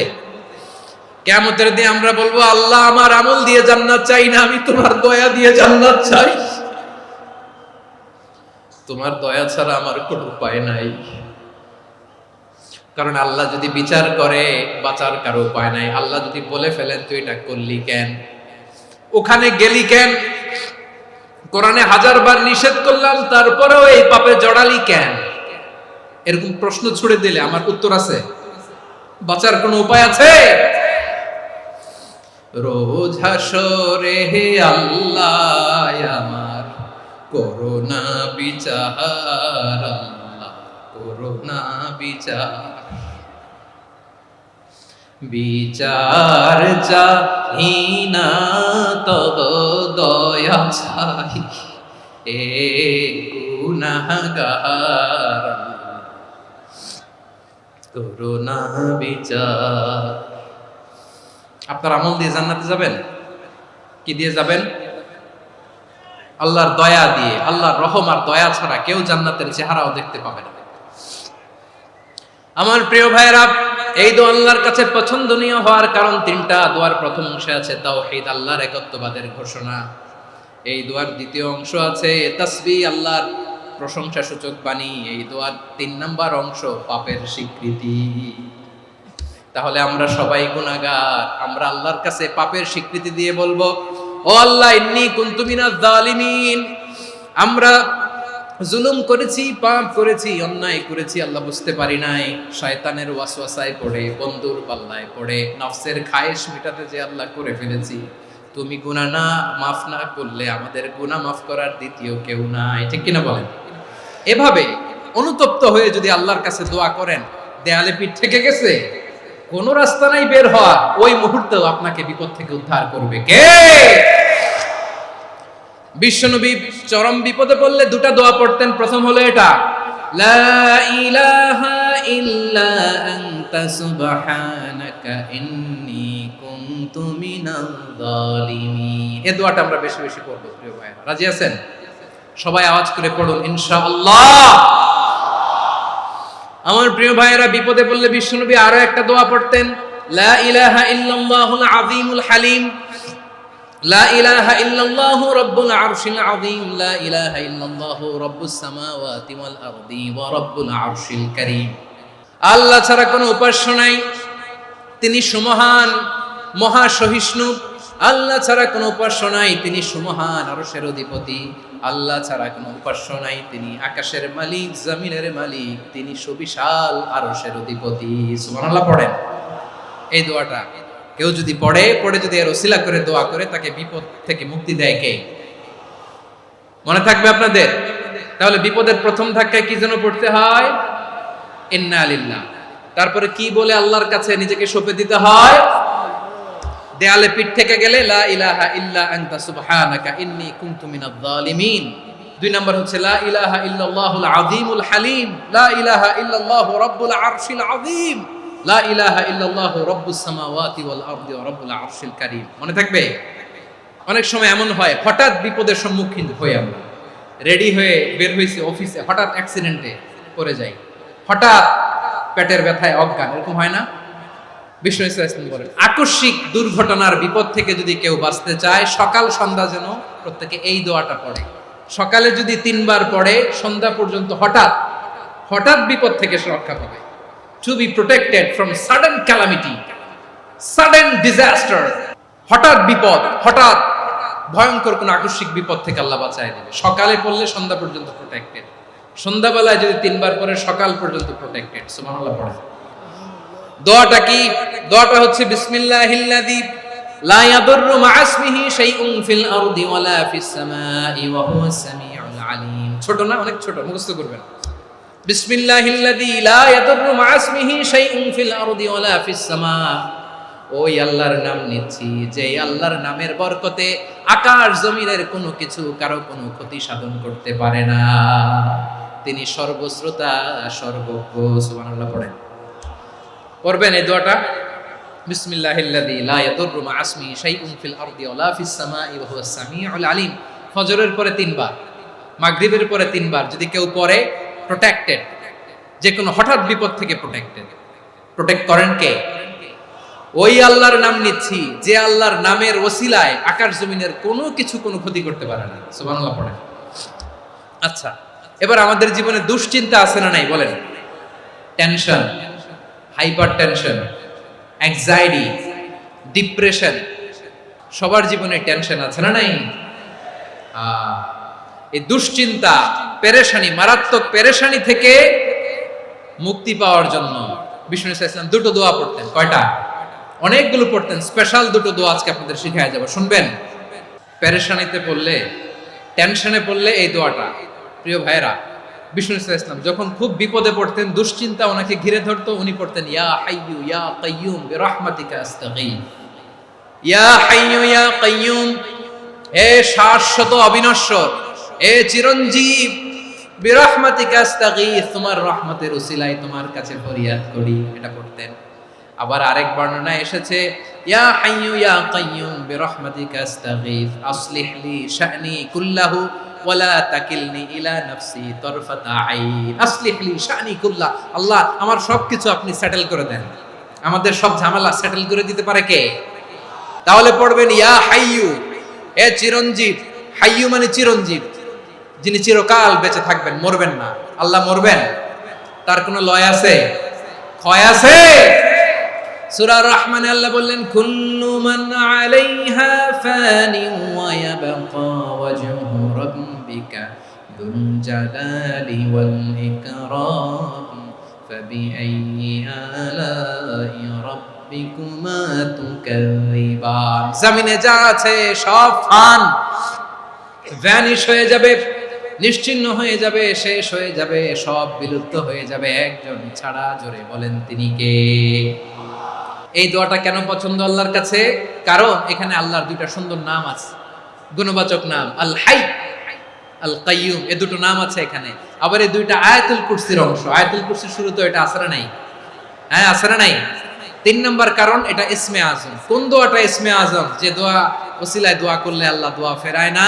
কিয়ামতের দিন আমরা বলবো, আল্লাহ আমার আমল দিয়ে জান্নাত চাই না, আমি তোমার দয়া দিয়ে জান্নাত চাই। তোমার দয়া ছাড়া আমার কোনো উপায় নাই। কারণ আল্লাহ যদি বিচার করে বাঁচার কারো উপায় নাই। আল্লাহ যদি বলে ফেলেন তুই এটা করলি কেন, ওখানে গেলি কেন, কোরআনে 1000 বার নিষেধ করলাম তারপরেও এই পাপে জড়ালি কেন, এরকম প্রশ্ন ছুড়ে দিলে আমার উত্তর আছে? বাঁচার কোনো উপায় আছে? রোজ হাসরে হে আল্লাহ আমার করোনা বিচার, আল্লাহ করোনা বিচার, বিচার চাহি না তব দয়া চাই, এ গুনাহগার করোনা বিচার। আপনার আমল দিয়ে জান্নাতে যাবেন? কি দিয়ে যাবেন? আল্লাহর দয়া দিয়ে। আল্লাহর রহম আর দয়া ছাড়া কেউ জান্নাতের চেহারাও দেখতে পাবে না। আমার প্রিয় ভাইয়েরা, এই দোয়া আল্লাহর কাছে পছন্দনীয় হওয়ার কারণ 3টা। দোয়ার প্রথম অংশে আছে তাওহীদ, আল্লাহর একত্ববাদের ঘোষণা। এই দোয়ার দ্বিতীয় অংশ আছে তাসবিহ, আল্লাহর প্রশংসা সূচক বাণী। এই দোয়ার 3 নাম্বার অংশ পাপের স্বীকৃতি। তাহলে আমরা সবাই গুনাহগার। আমরা আল্লাহর কাছে পাপের স্বীকৃতি দিয়ে বলবো, ও আল্লাহ ইন্নী কুনতু মিনাজ জালিমিন, আমরা জুলুম করেছি, পাপ করেছি, অন্যায় করেছি, আল্লাহ বুঝতে পারি নাই, শয়তানের ওয়াসওয়াসায় পড়ে, বন্ধুর পাল্লায় পড়ে, নফসের খায়েশ মেটাতে যে আল্লাহ করে ফেলেছি। তুমি গুনাহ না মাফ না করলে আমাদের গুনাহ মাফ করার দ্বিতীয় কেউ নাই। ঠিক কিনা বলেন? এভাবে অনুতপ্ত হয়ে যদি আল্লাহর কাছে দোয়া করেন, দেয়ালে পিঠ থেকে গেছে, কোনো রাস্তা নাই বের হওয়া, ওই মুহূর্তেও আপনাকে বিপদ থেকে উদ্ধার করবে কে? বিশ্বনবী চরম বিপদে পড়লে 2টা দোয়া পড়তেন। প্রথম হলো এটা, লা ইলাহা ইল্লা আনতা সুবহানাকা ইন্নী কুনতু মিনাল জালিমিন। এই দোয়াটা আমরা বেশি বেশি পড়ব প্রিয় ভাইরা। রাজি আছেন? সবাই আওয়াজ করে পড়ুন ইনশাআল্লাহ। আমার প্রিয় ভাইয়েরা, বিপদে পড়লে বিশ্বনবী আরো একটা দোয়া পড়তেন, লা ইলাহা ইল্লাল্লাহুল আযীমুল হালিম, লা ইলাহা ইল্লাল্লাহু রাব্বুল আরশিল আযীম, লা ইলাহা ইল্লাল্লাহু রাব্বুস সামাওয়াতি ওয়াল আরদি ওয়া রাব্বুল আরশিল কারীম। আল্লাহ ছাড়া কোনো উপাস্য নাই, তিনি সুমহান, মহা সহিষ্ণু। আল্লাহ ছাড়া কোনো উপাস্য নাই, তিনি সুমহান, আরশের অধিপতি। আল্লাহ ছাড়া কোনো উপাস্য নাই, তিনি আকাশের মালিক, জমিনের মালিক, তিনি সুবিশাল, আরশের অধিপতি। সুবহানাল্লাহ পড়েন। এই দোয়াটা কেউ যদি পড়ে যদি এর ওসিলা করে দোয়া করে, তাকে বিপদ থেকে মুক্তি দেয় কে? মনে থাকবে আপনাদের? তাহলে বিপদের প্রথম ধাক্কায় কি যেন পড়তে হয়? ইন্না লিল্লাহ। তারপরে কি বলে আল্লাহর কাছে নিজেকে সঁপে দিতে হয়? দেয়ালে পিঠ থেকে গেলে লা ইলাহা ইল্লা আনতা সুবহানাকা ইন্নী কুনতু মিনাজ জালিমিন। 2 নাম্বার হচ্ছে লা ইলাহা ইল্লাল্লাহুল আযীমুল হালিম, লা ইলাহা ইল্লাল্লাহু রাব্বুল আরশিল আযীম, লা ইলাহা ইল্লাল্লাহু রাব্বুস সামাওয়াতি ওয়াল আরদি ওয়া রাব্বুল আরশিল কারীম। মনে থাকবে? অনেক সময় এমন হয়, হঠাৎ বিপদের সম্মুখীন হই আমরা, রেডি হয়ে বের হইছি অফিসে, হঠাৎ অ্যাক্সিডেন্টে পড়ে যাই, হঠাৎ পেটের ব্যথায় অজ্ঞান, এরকম হয় না? বিষ্ণু ইসলাম বলেন, আকস্মিক দুর্ঘটনার বিপদ থেকে যদি কেউ বাঁচতে চায়, সকাল সন্ধ্যা যেন প্রত্যেকে এই দোয়াটা পড়ে। সকালে যদি 3 বার পড়ে, সন্ধ্যা পর্যন্ত হঠাৎ বিপদ থেকে সে রক্ষা পাবে। To be protected from sudden calamity, sudden disaster, হঠাৎ বিপদ, হঠাৎ ভয়ঙ্কর কোন আকস্মিক বিপদ থেকে আল্লাহ বাঁচায় দেবে। সকালে পড়লে সন্ধ্যা পর্যন্ত প্রোটেক্টেড, সন্ধ্যাবেলায় যদি 3 বার পড়ে সকাল পর্যন্ত প্রোটেক্টেড। সুবহানাল্লাহ পড়ে। দোয়াটা কি? দোয়াটা হচ্ছে বিসমিল্লাহিল্লাযী লা ইয়াদুররু মা ইসমিহি শাইউন ফিল আরদি ওয়ালা ফিস সামাই ওয়া হুয়াস সামিউল আলীম। ছোট না? অনেক ছোট, মুখস্থ করবেন। বিসমিল্লাহিল্লাযী লা ইয়াদুররু মা ইসমিহি শাইউন ফিল আরদি ওয়ালা ফিস সামা। ওই আল্লাহর নাম নিচ্ছি, যে আল্লাহর নামের বরকতে আকাশ জমিনের কোনো কিছু কারো কোনো ক্ষতি সাধন করতে পারে না। তিনি সর্বশ্রোতা, সর্বজ্ঞ। সুবহানাল্লাহ পড়েন। পড়বেন এই দোয়াটা, বিসমিল্লাহিল্লাযী লা ইয়াদুররু মা ইসমিহি শাইউন ফিল আরদি ওয়ালা ফিস সামাই ওয়া হুয়াস সামিউল আলীম। ফজরের পরে 3 বার, মাগরিবের পরে 3 বার যদি কেউ পড়ে প্রোটেক্টেড, যে কোনো হঠাৎ বিপদ থেকে প্রোটেক্টেড। প্রোটেক্ট করেন কে? ওই আল্লাহর নাম নিচ্ছি যে আল্লাহর নামের ওসিলায় আকাশ জমিনের কোনো কিছু কোনো ক্ষতি করতে পারে না। সুবহানাল্লাহ পড়েন। আচ্ছা, এবার আমাদের জীবনে দুশ্চিন্তা আছে না নাই বলেন? Tension, hyper tension, anxiety, depression, সবার জীবনে টেনশন আছে না নাই? এই দুশ্চিন্তা, পেরেশানি, মারাত্মক পেরেশানি থেকে মুক্তি পাওয়ার জন্য বিষ্ণু ইসলাম দুটো দোয়া পড়তেন। কয়টা? অনেকগুলো পড়তেন। স্পেশাল দুটো দোয়া আজকে আপনাদের শিখায় যাব, শুনবেন। পেরেশানিতে পড়লে, টেনশনে পড়লে এই দোয়াটা, প্রিয় ভাইরা, বিষ্ণু ইসলাম যখন খুব বিপদে পড়তেন, দুশ্চিন্তা ওনাকে ঘিরে ধরতো, উনি পড়তেন ইয়া হাইয়ু ইয়া কাইয়ুম বিরহমাতিকা আস্তাগীথ। ইয়া হাইয়ু ইয়া কাইয়ুম, হে শাশ্বত অবিনশ্বর, হে চিরঞ্জীব, বিরহমাতিকা আস্তাগীথ, তোমার রহমতের উসিলায় তোমার কাছে ফরিয়াদ করি। এটা পড়তেন। আবার আরেক বর্ণনায় এসেছে ইয়া হাইয়ু ইয়া কাইয়ুম বিরহমাতিকা আস্তাগীথ আসলিহ লি শা'নি কুল্লাহু ওয়ালা তাকিলনি ইলা নাফসি তারফাতা আইন। আসলিহ লি শা'নি কুল্লাহ, আল্লাহ আমার সবকিছু আপনি সেটেল করে দেন। আমাদের সব ঝামেলা সেটেল করে দিতে পারে কে? তাহলে পড়বেন ইয়া হাইয়ু, এ চিরঞ্জীব। হাইয়ু মানে চিরঞ্জীব, যিনি চিরকাল বেঁচে থাকবেন, মরবেন না। আল্লাহ মরবেন? তার কোনো লয় আছে? ক্ষয় আছে? সূরা রহমানে আল্লাহ বললেন কুল্লু মান আলাইহা ফানি ওয়া ইয়াবকা ওয়াজহু রাব্বিকা যুল জালালি ওয়াল ইকরাম ফাবিআইয়ি আলাই রাব্বিকুমা তুকাযিবান। জমিনে যা আছে সব ফান, ভ্যানিশ হয়ে যাবে, নিশ্চিহ্ন হয়ে যাবে, শেষ হয়ে যাবে, সব বিলুপ্ত হয়ে যাবে, একজন ছাড়া। জোরে বলেন তিনি কে? এই দোয়াটা কেন পছন্দ আল্লাহর কাছে? কারণ এখানে আল্লাহর দুইটা সুন্দর নাম আছে, গুণবাচক নাম, আল হাই, আল কাইয়ুম, এই দুটো নাম আছে এখানে। আবার এই দুইটা আয়াতুল কুরসির অংশ। আয়াতুল কুরসির শুরুতে এটা আছে না নাই? হ্যাঁ, আছে না নাই? 3 নম্বর কারণ, এটা ইসমে আজম। কোন দোয়াটা ইসমে আজম? যে দোয়া ওসিলায় দোয়া করলে আল্লাহ দোয়া ফেরায় না।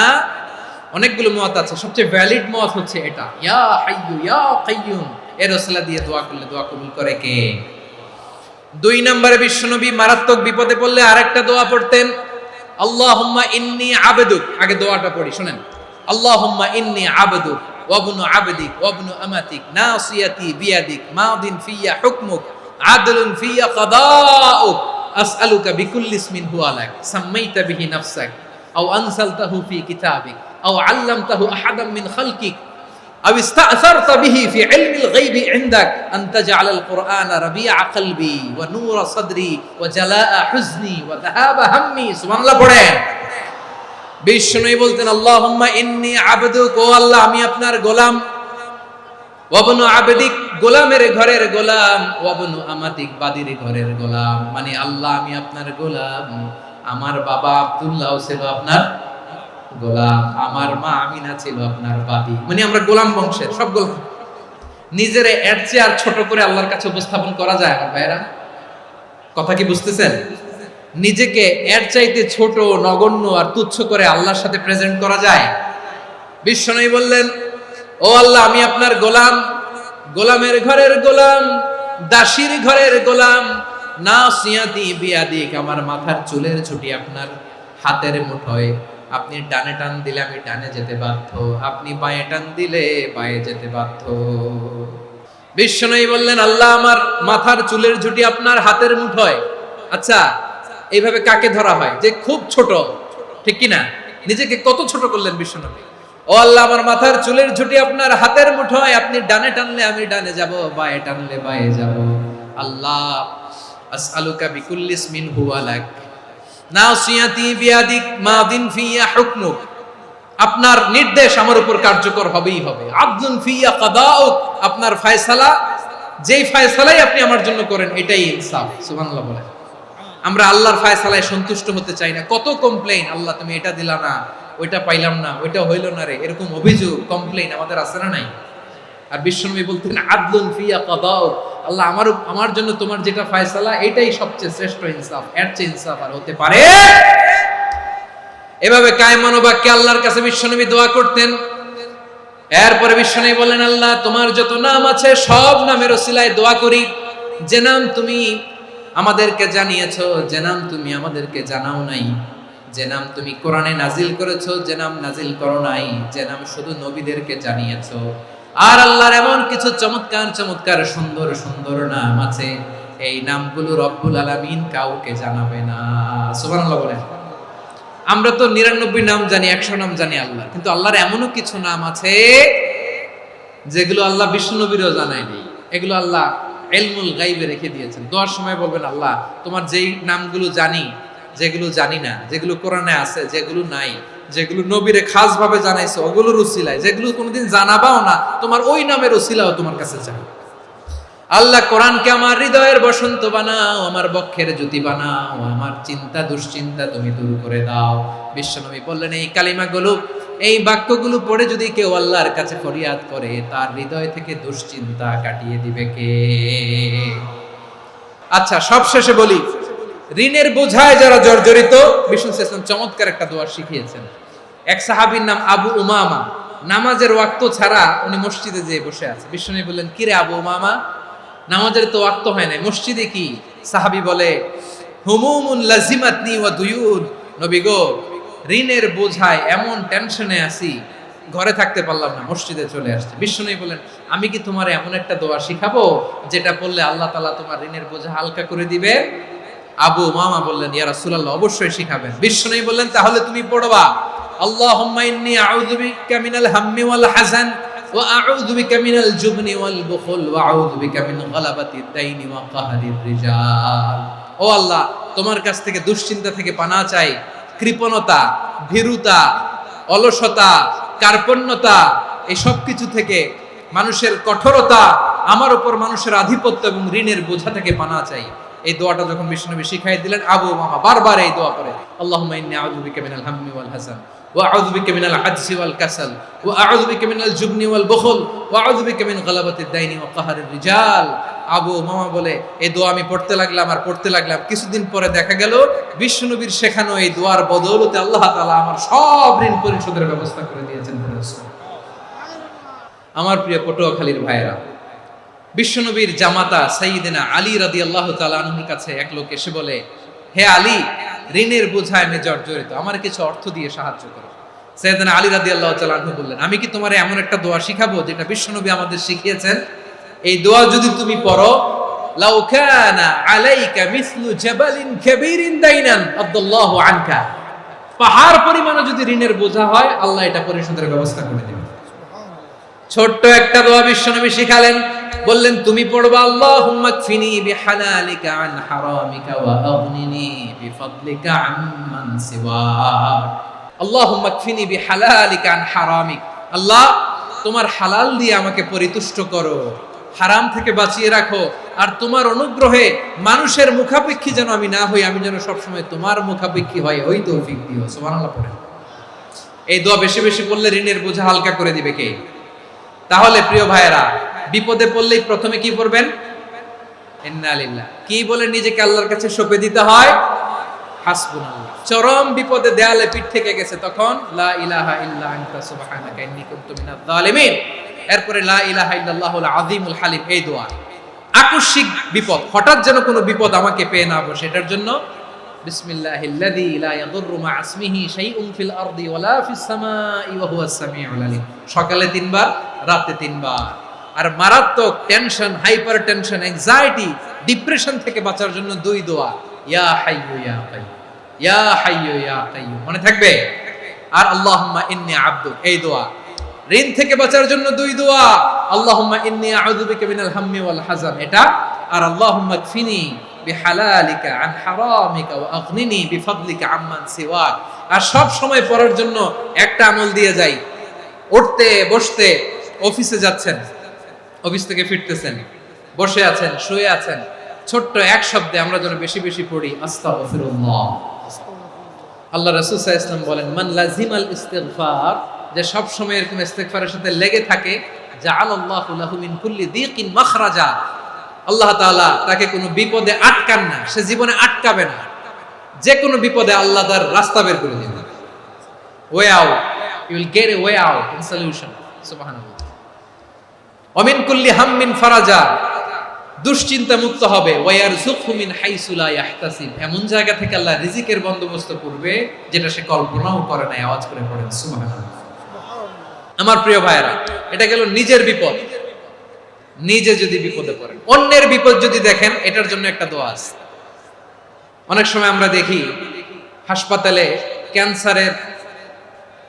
অনেকগুলো মত আছে, সবচেয়ে ভ্যালিড মত হচ্ছে এটা, ইয়া হাইয়ু ইয়া কাইয়ুম, এর ওসিলা দিয়ে দোয়া করলে দোয়া কবুল করে কে? 2 নম্বরে বিশ্বনবী মারাত্মক বিপদে পড়লে আরেকটা দোয়া পড়তেন, আল্লাহুম্মা ইন্নী আবদুক। আগে দোয়াটা পড়ি, শুনেন। আল্লাহুম্মা ইন্নী আবদুক ওয়া ইবনু আবদিক ওয়া ইবনু আমাতিক নাসিয়াতি বিয়াদিক মাদিন ফিয়া হুকমুক আদলুন ফিয়া কাদাউক আসআলুকা বিকুল্লি ইসমিন হুয়া লাক সাম্মাইতা বিহি নাফসাক আও আনসালতাহু ফি কিতাবিক আও আল্লামতাহু আহাদাম মিন খালকিক আও ইস্তা'সারতা বিহি ফি ইলমিল গায়বি ইনদাক আন তাজআলাল কুরআনা রাবিআ কলবি ওয়া নূরা সাদরি ওয়া জালাআ হুজনি ওয়া যাহাবা হাম্মি। সুবহানাল্লাহ পড়েন। বিষ্ণুই বলতেন আল্লাহুম্মা ইন্নী আবদুক, ও আল্লাহ আমি আপনার গোলাম, ওয়া ইবনু আবদিক, গোলামের ঘরের গোলাম, ওয়া ইবনু আমাতিক, বাদীর ঘরের গোলাম। মানে আল্লাহ আমি আপনার গোলাম, আমার বাবা আব্দুল্লাহ ছিল আপনার গোলাম, আমার মা আমিনা ছিল আপনার বাদী। মানে আমরা গোলাম বংশের, সব গোলাম। নিজের এর চেয়ে আর ছোট করে আল্লাহর কাছে উপস্থাপন করা যায় আমার ভাইরা? কথা কি বুঝতেছেন? নিজেকে এর চাইতে ছোট, নগণ্য আর তুচ্ছ করে আল্লাহর সাথে প্রেজেন্ট করা যায়? বিশ্বনবী বললেন ও আল্লাহ আমি আপনার গোলাম, গোলামের ঘরের গোলাম, দাসীর ঘরের গোলাম, নাসিয়াতি বিয়াদিক, আমার মাথার চুলের ছুটি আপনার হাতের মুঠোয়। আপনি ডানে টান দিলে আমি ডানে যেতে বাধ্য, আপনি বাঁয়ে টান দিলে বাঁয়ে যেতে বাধ্য। বিশ্বনবী বললেন আল্লাহ আমার মাথার চুলের ঝুঁটি আপনার হাতের মুঠোয়। আচ্ছা, এইভাবে কাকে ধরা হয়? যে খুব ছোট, ঠিক কিনা? নিজেকে কত ছোট করলেন বিশ্বনবী। ও আল্লাহ আমার মাথার চুলের ঝুঁটি আপনার হাতের মুঠোয়, আপনি ডানে টানলে আমি ডানে যাব, বাঁয়ে টানলে বাঁয়ে যাব। আল্লাহ আসআলুকা বিকুল্লি ইসমিন হুয়া লাক নাসিয়াতি বিয়াদিক মাদিন ফিয়া হুকমুক, আপনার নির্দেশ আমার উপর কার্যকর হবেই হবে। আদলুন ফিয়া কাদাউক, আপনার ফয়সালা, যেই ফয়সালাই আপনি আমার জন্য করেন এটাই ইনসাফ। সুবহানাল্লাহ বলেন। আমরা আল্লাহর ফয়সালায় সন্তুষ্ট হতে চাই না। কত কমপ্লেইন, আল্লাহ তুমি এটা দিলা না, ওইটা পাইলাম না, ওইটা হইল না রে, এরকম অভিযোগ, কমপ্লেইন আমাদের আছে না নাই? আর বিশ্বনবী বলতেন আদলুন ফিয়া কাদাউক, আল্লাহ আমার জন্য তোমার যেটা ফয়সালা এটাই সবচেয়ে শ্রেষ্ঠ ইনসাফ, এর চেয়ে ইনসাফ আর হতে পারে? এভাবে কায়মান বাক্যে আল্লাহর কাছে বিশ্বনবী দোয়া করতেন। এরপরে বিশ্বনবী বললেন, আল্লাহ তোমার যত নাম আছে সব নামের ওসিলায় দোয়া করি, যে নাম তুমি আমাদেরকে জানিয়েছো, যে নাম তুমি আমাদেরকে জানাও নাই, যে নাম তুমি কোরআনে নাজিল করেছো, যে নাম নাজিল করো নাই, যে নাম শুধু নবীদেরকে জানিয়েছো। আর আল্লাহর এমন কিছু চমৎকার চমৎকার সুন্দর সুন্দর নাম আছে, এই নামগুলো রব্বুল আলামিন কাউকে জানাবে না। সুবহানাল্লাহ বলেন। আমরা তো 99 নাম জানি, 100 নাম জানি আল্লাহ, কিন্তু আল্লাহর এমনও কিছু নাম আছে যেগুলো আল্লাহ বিষ্ণু নবীরও জানায়নি। এগুলো আল্লাহ ইলমুল গায়বে রেখে দিয়েছেন। দোয়ার সময় বলবেন, আল্লাহ তোমার যেই নামগুলো জানি, যেগুলো জানি না, যেগুলো কোরআনে আছে, যেগুলো নাই, যেগুলো নবীরে খাস ভাবে জানাইছো ওগুলোর উসিলায়, যেগুলো কোনোদিন জানাবাও না তোমার ওই নামের উসিলাও তোমার কাছে চাই। আল্লাহ কোরআনকে আমার হৃদয়ের বসন্ত বানাও, আমার বক্ষের জ্যোতি বানাও, আমার চিন্তা দুশ্চিন্তা তুমি দূর করে দাও। বিশ্বনবী বললেন, এই কালিমাগুলো, এই বাক্যগুলো পড়ে যদি কেউ আল্লাহর কাছে ফরিয়াদ করে, তার হৃদয় থেকে দুশ্চিন্তা কাটিয়ে দিবে কে? আচ্ছা, সব শেষে বলি, ঋণের বোঝায় যারা জর্জরিত, বিষ্ণু ইসলাম চমৎকার একটা দোয়া শিখিয়েছেন। এক সাহাবীর নাম আবু উমামা, নামাজের ওয়াক্ত ছাড়া উনি মসজিদে যেয়ে বসে আছে। বিষ্ণু বললেন, কিরে আবু উমামা, নামাজের তো ওয়াক্ত হয় না, মসজিদে কি? সাহাবী বলে, হুমুমুন লাজিমাতনি ওয়া দুয়ুন, নবী গো, ঋণের বোঝায় এমন টেনশনে আছি, ঘরে থাকতে পারলাম না, মসজিদে চলে আসছে। বিশ্বনবী বলেন, আমি কি তোমার এমন একটা দোয়া শিখাবো যেটা বললে আল্লাহ তাআলা তোমার ঋণের বোঝা হালকা করে দিবে? আবু উমামা বললেন, ইয়া রাসূলুল্লাহ, অবশ্যই শিখাবেন। বিশ্বনবী বললেন, তাহলে তুমি পড়বা, আল্লাহুম্মা ইন্নী আউযু বিকা মিনাল হাম্মি ওয়াল হাযান ওয়া আউযু বিকা মিনাল জুবনি ওয়াল বুখল ওয়া আউযু বিকা মিন গালাবাতিদ দাইনি ওয়া কাহরির রিজাল। ও আল্লাহ, তোমার কাছ থেকে দুশ্চিন্তা থেকে পানাহ চাই, কৃপণতা, ভীরুতা, অলসতা, কার্পণ্যতা, এই সব কিছু থেকে, মানুষের কঠোরতা, আমার উপর মানুষের আধিপত্য এবং ঋণের বোঝা থেকে পানাহ চাই। এই দোয়াটা যখন বিশ্বনবী শিখাই দিলেন, আবু উমামা বারবার এই দোয়া করে, আল্লাহুম্মা ইন্নী আউযু বিকা মিনাল হাম্মি ওয়াল হাযান ওয়া আউযু বিকা মিনাল আজজি ওয়াল কাসাল ওয়া আউযু বিকা মিনাল জুবনি ওয়াল বুখল ওয়া আউযু বিকা মিন গালাবাতিদ দাইনি ওয়া কাহরির রিজাল। আবু উমামা বলে, এই দোয়া আমি পড়তে লাগলাম আর পড়তে লাগলাম, কিছুদিন পরে দেখা গেল বিশ্বনবীর শেখানো এই দোয়ার বদৌলতে আল্লাহ তাআলা আমার সব ঋণ পরিশোধের ব্যবস্থা করে দিয়েছেন। আমার প্রিয় পটুয়াখালীর ভাইয়েরা, বিশ্বনবীর জামাতা সাইয়্যিদিনা আলী রাদিয়াল্লাহু তাআলা আনহুর কাছে এক লোক এসে বলে, হে আলী, ঋণের বোঝায় আমি জর্জরিত, আমার কিছু অর্থ দিয়ে সাহায্য করো। সাইয়্যিদিনা আলী রাদিয়াল্লাহু তাআলা আনহু বললেন, আমি কি তোমারে এমন একটা দোয়া শিখাবো যেটা বিশ্বনবী আমাদের শিখিয়েছেন? এই দোয়া যদি তুমি পড়ো, লাউ কানা আলাইকা মিসলু জাবালিন কাবীরিন দাইনান আদাল্লাহু আনকা, পাহাড় পরিমাণে যদি ঋণের বোঝা হয়, আল্লাহ এটা পরিশোধের ব্যবস্থা করে দেবেন। ছোট্ট একটা দোয়া বিশ্বনবী শিখালেন, বললেন, তুমি পড়বা, আল্লাহুম্মা কফিনি বিহালালিকা আন হারামিকা ওয়া আগনিনি বিফাদলিকা আম্মান সিওয়াক। আল্লাহুম্মা কফিনি বিহালালিকা আন হারামিক, আল্লাহ তোমার হালাল দিয়ে আমাকে পরিতুষ্ট করো, হারাম থেকে বাঁচিয়ে রাখো, আর তোমার অনুগ্রহে মানুষের মুখাপেক্ষী যেন আমি না হই, আমি যেন সবসময় তোমার মুখাপেক্ষী হই, ওই তৌফিক দিও। সুবহানাল্লাহ পড়েন। এই দোয়া বেশি বেশি পড়লে ঋণের বোঝা হালকা করে দিবে কে? তাহলে প্রিয় ভাইয়েরা, বিপদে পড়লেই প্রথমে কি পড়বেন? ইন্না লিল্লাহ। কি বলে নিজেকে আল্লাহর কাছে সঁপে দিতে হয়? হাসবুনাল্লাহ। চরম বিপদে দেয়ালে পিঠ থেকে গেছে, তখন লা ইলাহা ইল্লা আনতা সুবহানাকা ইন্নী কুনতু মিনাজ জালিমিন। এরপরে লা ইলাহা ইল্লাল্লাহুল আযীমুল হালিম, এই দোয়া। আকস্মিক বিপদ, হঠাৎ যেন কোনো বিপদ আমাকে পেয়ে না বসে, এটার জন্য বিসমিল্লাহিল্লাযী লা ইয়াদুররু মা ইসমিহি শাইউন ফিল আরদি ওয়ালা ফিস সামাই ওয়া হুয়াস সামিউল আলীম। সকালে 3 বার, রাতে 3 বার। আর মারাত্মক tension, hyper tension, anxiety, depression থেকে বাঁচার জন্য 2 দোয়া, ইয়া হাইয়্যু ইয়া কাইয়্যুম, ইয়া হাইয়্যু ইয়া কাইয়্যুম, মনে থাকবে? আর আল্লাহুম্মা ইন্নী আবদুক, এই দোয়া। ঋণ থেকে বাঁচার জন্য 2 দোয়া, আল্লাহুম্মা ইন্নী আউযু বিকা মিনাল হাম্মি ওয়াল হাযান, এটা। আর আল্লাহুম্মা কফিনি বিহালালিকা আন হারামিকা ওয়া আগনিনি বিফাদলিকা আম্মান সিওয়াক। আর সব সময় পড়ার জন্য একটা আমল দিয়ে যাই, উঠতে বসতে, অফিসে যাচ্ছেন, অফিস থেকে ফিরতেছেন, বসে আছেন, শুয়ে আছেন, ছোট্ট এক শব্দে আমরা যেন বেশি বেশি পড়ি, আস্তাগফিরুল্লাহ। আল্লাহ রাসূল সাল্লাল্লাহু আলাইহি ওয়াসাল্লাম বলেন, মান লাজিমাল ইস্তিগফার, যে সব সময় এরকম ইস্তিগফারের সাথে লেগে থাকে, জাআলাল্লাহু লাহু মিন কুল্লি দিকিন মাখরাজা, আল্লাহ তাআলা তাকে কোনো বিপদে আটকান না, সে জীবনে আটকাবে না, যে কোনো বিপদে আল্লাহ তার রাস্তা বের করে দিবেন। Way out, you will get a way out in solution. সুবহানাল্লাহ। ওমিন কুল্লি হাম্মিন ফারাজা, দুশ্চিন্তা মুক্ত হবে, ওয়ায়ারযুকহু মিন হাইসু লা ইয়াহতাসিব, এমন জায়গা থেকে আল্লাহ রিজিকের বন্দোবস্ত করবে যেটা সে কল্পনাও করে নাই। আওয়াজ করে পড়েন সুবহানাল্লাহ। আমার প্রিয় ভাইয়েরা, এটা গেল নিজের বিপদ। নিজে যদি বিপদে পড়েন, অন্যের বিপদ যদি দেখেন, এটার জন্য একটা দোয়া আছে। অনেক সময় আমরা দেখি হাসপাতালে ক্যান্সারের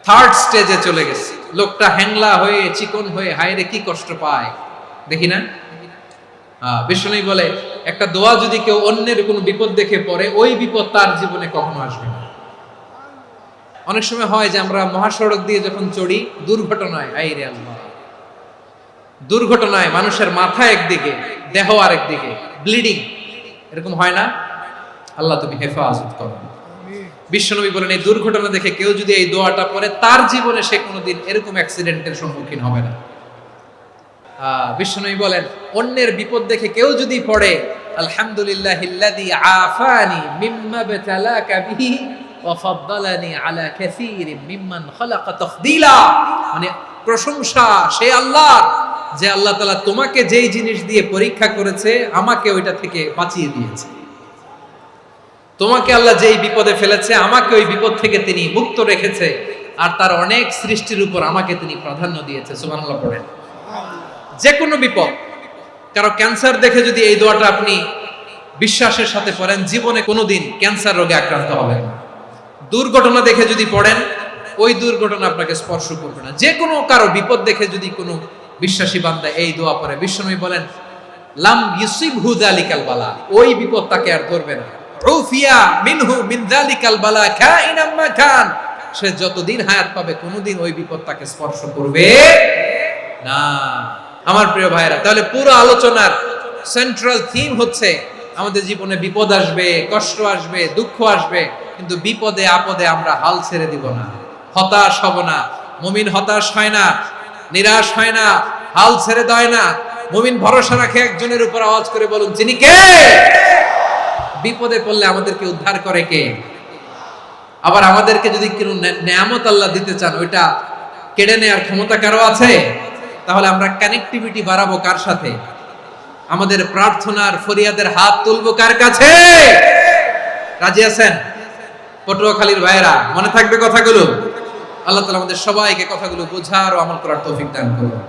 3rd স্টেজে চলে গেছে, লোকটা হ্যাংলা হয়ে চিকন হয়ে হায়রে কি কষ্ট পায়, দেখি না? বিষ্ণু বলে একটা দোয়া যদি কেউ অন্যের কোনো বিপদ দেখে পড়ে, ওই বিপদ তার জীবনে কখনো আসবে না। অনেক সময় হয় যে আমরা মহাসড়ক দিয়ে যখন চড়ি, দুর্ঘটনায়, আইরে আল্লাহ, দুর্ঘটনায় মানুষের মাথা একদিকে, দেহ আরেকদিকে, ব্লিডিং, এরকম হয় না? আল্লাহ তুমি হেফাজত করো। বিশ্বনবী বলেন এই দুর্ঘটনা দেখে কেউ যদি এই দোয়াটা পড়ে, তার জীবনে সে কোনোদিন এরকম অ্যাক্সিডেন্টের সম্মুখীন হবে না। বিশ্বনবী বলেন অন্যের বিপদ দেখে কেউ যদি পড়ে, আলহামদুলিল্লাহিল্লাযী আফানি মিম্মা বাতালাকা বিহি ওয়া ফাদ্দালানি আলা কাসীরিন মিম্মান খালাকা তাফদীলা, মানে প্রশংসা সে আল্লাহর, যে আল্লাহ তাআলা তোমাকে যেই জিনিস দিয়ে পরীক্ষা করেছে, আমাকে ওইটা থেকে বাঁচিয়ে দিয়েছে। তোমাকে আল্লাহ যেই বিপদে ফেলেছে, আমাকে ওই বিপদ থেকে তিনি মুক্ত রেখেছে, আর তার অনেক সৃষ্টির উপর আমাকে তিনি প্রাধান্য দিয়েছে। সুবহানাল্লাহ পড়েন। যে কোনো বিপদ, কারো ক্যান্সার দেখে যদি এই দোয়াটা আপনি বিশ্বাসের সাথে পড়েন, জীবনে কোনোদিন ক্যান্সার রোগে আক্রান্ত হবেন না। দুর্ঘটনা দেখে যদি পড়েন, ওই দুর্ঘটনা আপনাকে স্পর্শ করবে না। যে কোনো কারো বিপদ দেখে যদি কোনো বিশ্বাসী বান্দা এই দোয়া পড়ে, বিশ্বনবী বলেন লাম ইউসিবহু যালিকাল বালা, ওই বিপদ তাকে আর ধরবে না। উফিয়া মিনহু মিন যালিকাল বালা কাইনাম মা কান, সে যতদিন হায়াত পাবে কোনোদিন ওই বিপদ তাকে স্পর্শ করবে না। আমার প্রিয় ভাইরা, তাহলে পুরো আলোচনার সেন্ট্রাল থিম হচ্ছে আমাদের জীবনে বিপদ আসবে, কষ্ট আসবে, দুঃখ আসবে, কিন্তু বিপদে আপদে আমরা হাল ছেড়ে দিব না, হতাশ হব না। মুমিন হতাশ হয় না, নিরাশ হয় না, হাল ছেড়ে দেয় না। মুমিন ভরসা রাখে একজনের উপর। আওয়াজ করে বলুন যিনি কে? বিপদে পড়লে আমাদেরকে উদ্ধার করে কে? আবার আমাদেরকে যদি কোনো নেয়ামত আল্লাহ দিতে চান, ওইটা কেড়ে নেওয়ার ক্ষমতা কারো আছে? তাহলে আমরা কানেক্টিভিটি বাড়াবো কার সাথে? আমাদের প্রার্থনার ফরিয়াদের হাত তুলবো কার কাছে? রাজি আছেন? পটুয়াখালীর ভাইয়েরা, মনে থাকবে কথাগুলো। আল্লাহ তাআলা আমাদের সবাইকে কথাগুলো বোঝার ও আমল করার তৌফিক দান করুন।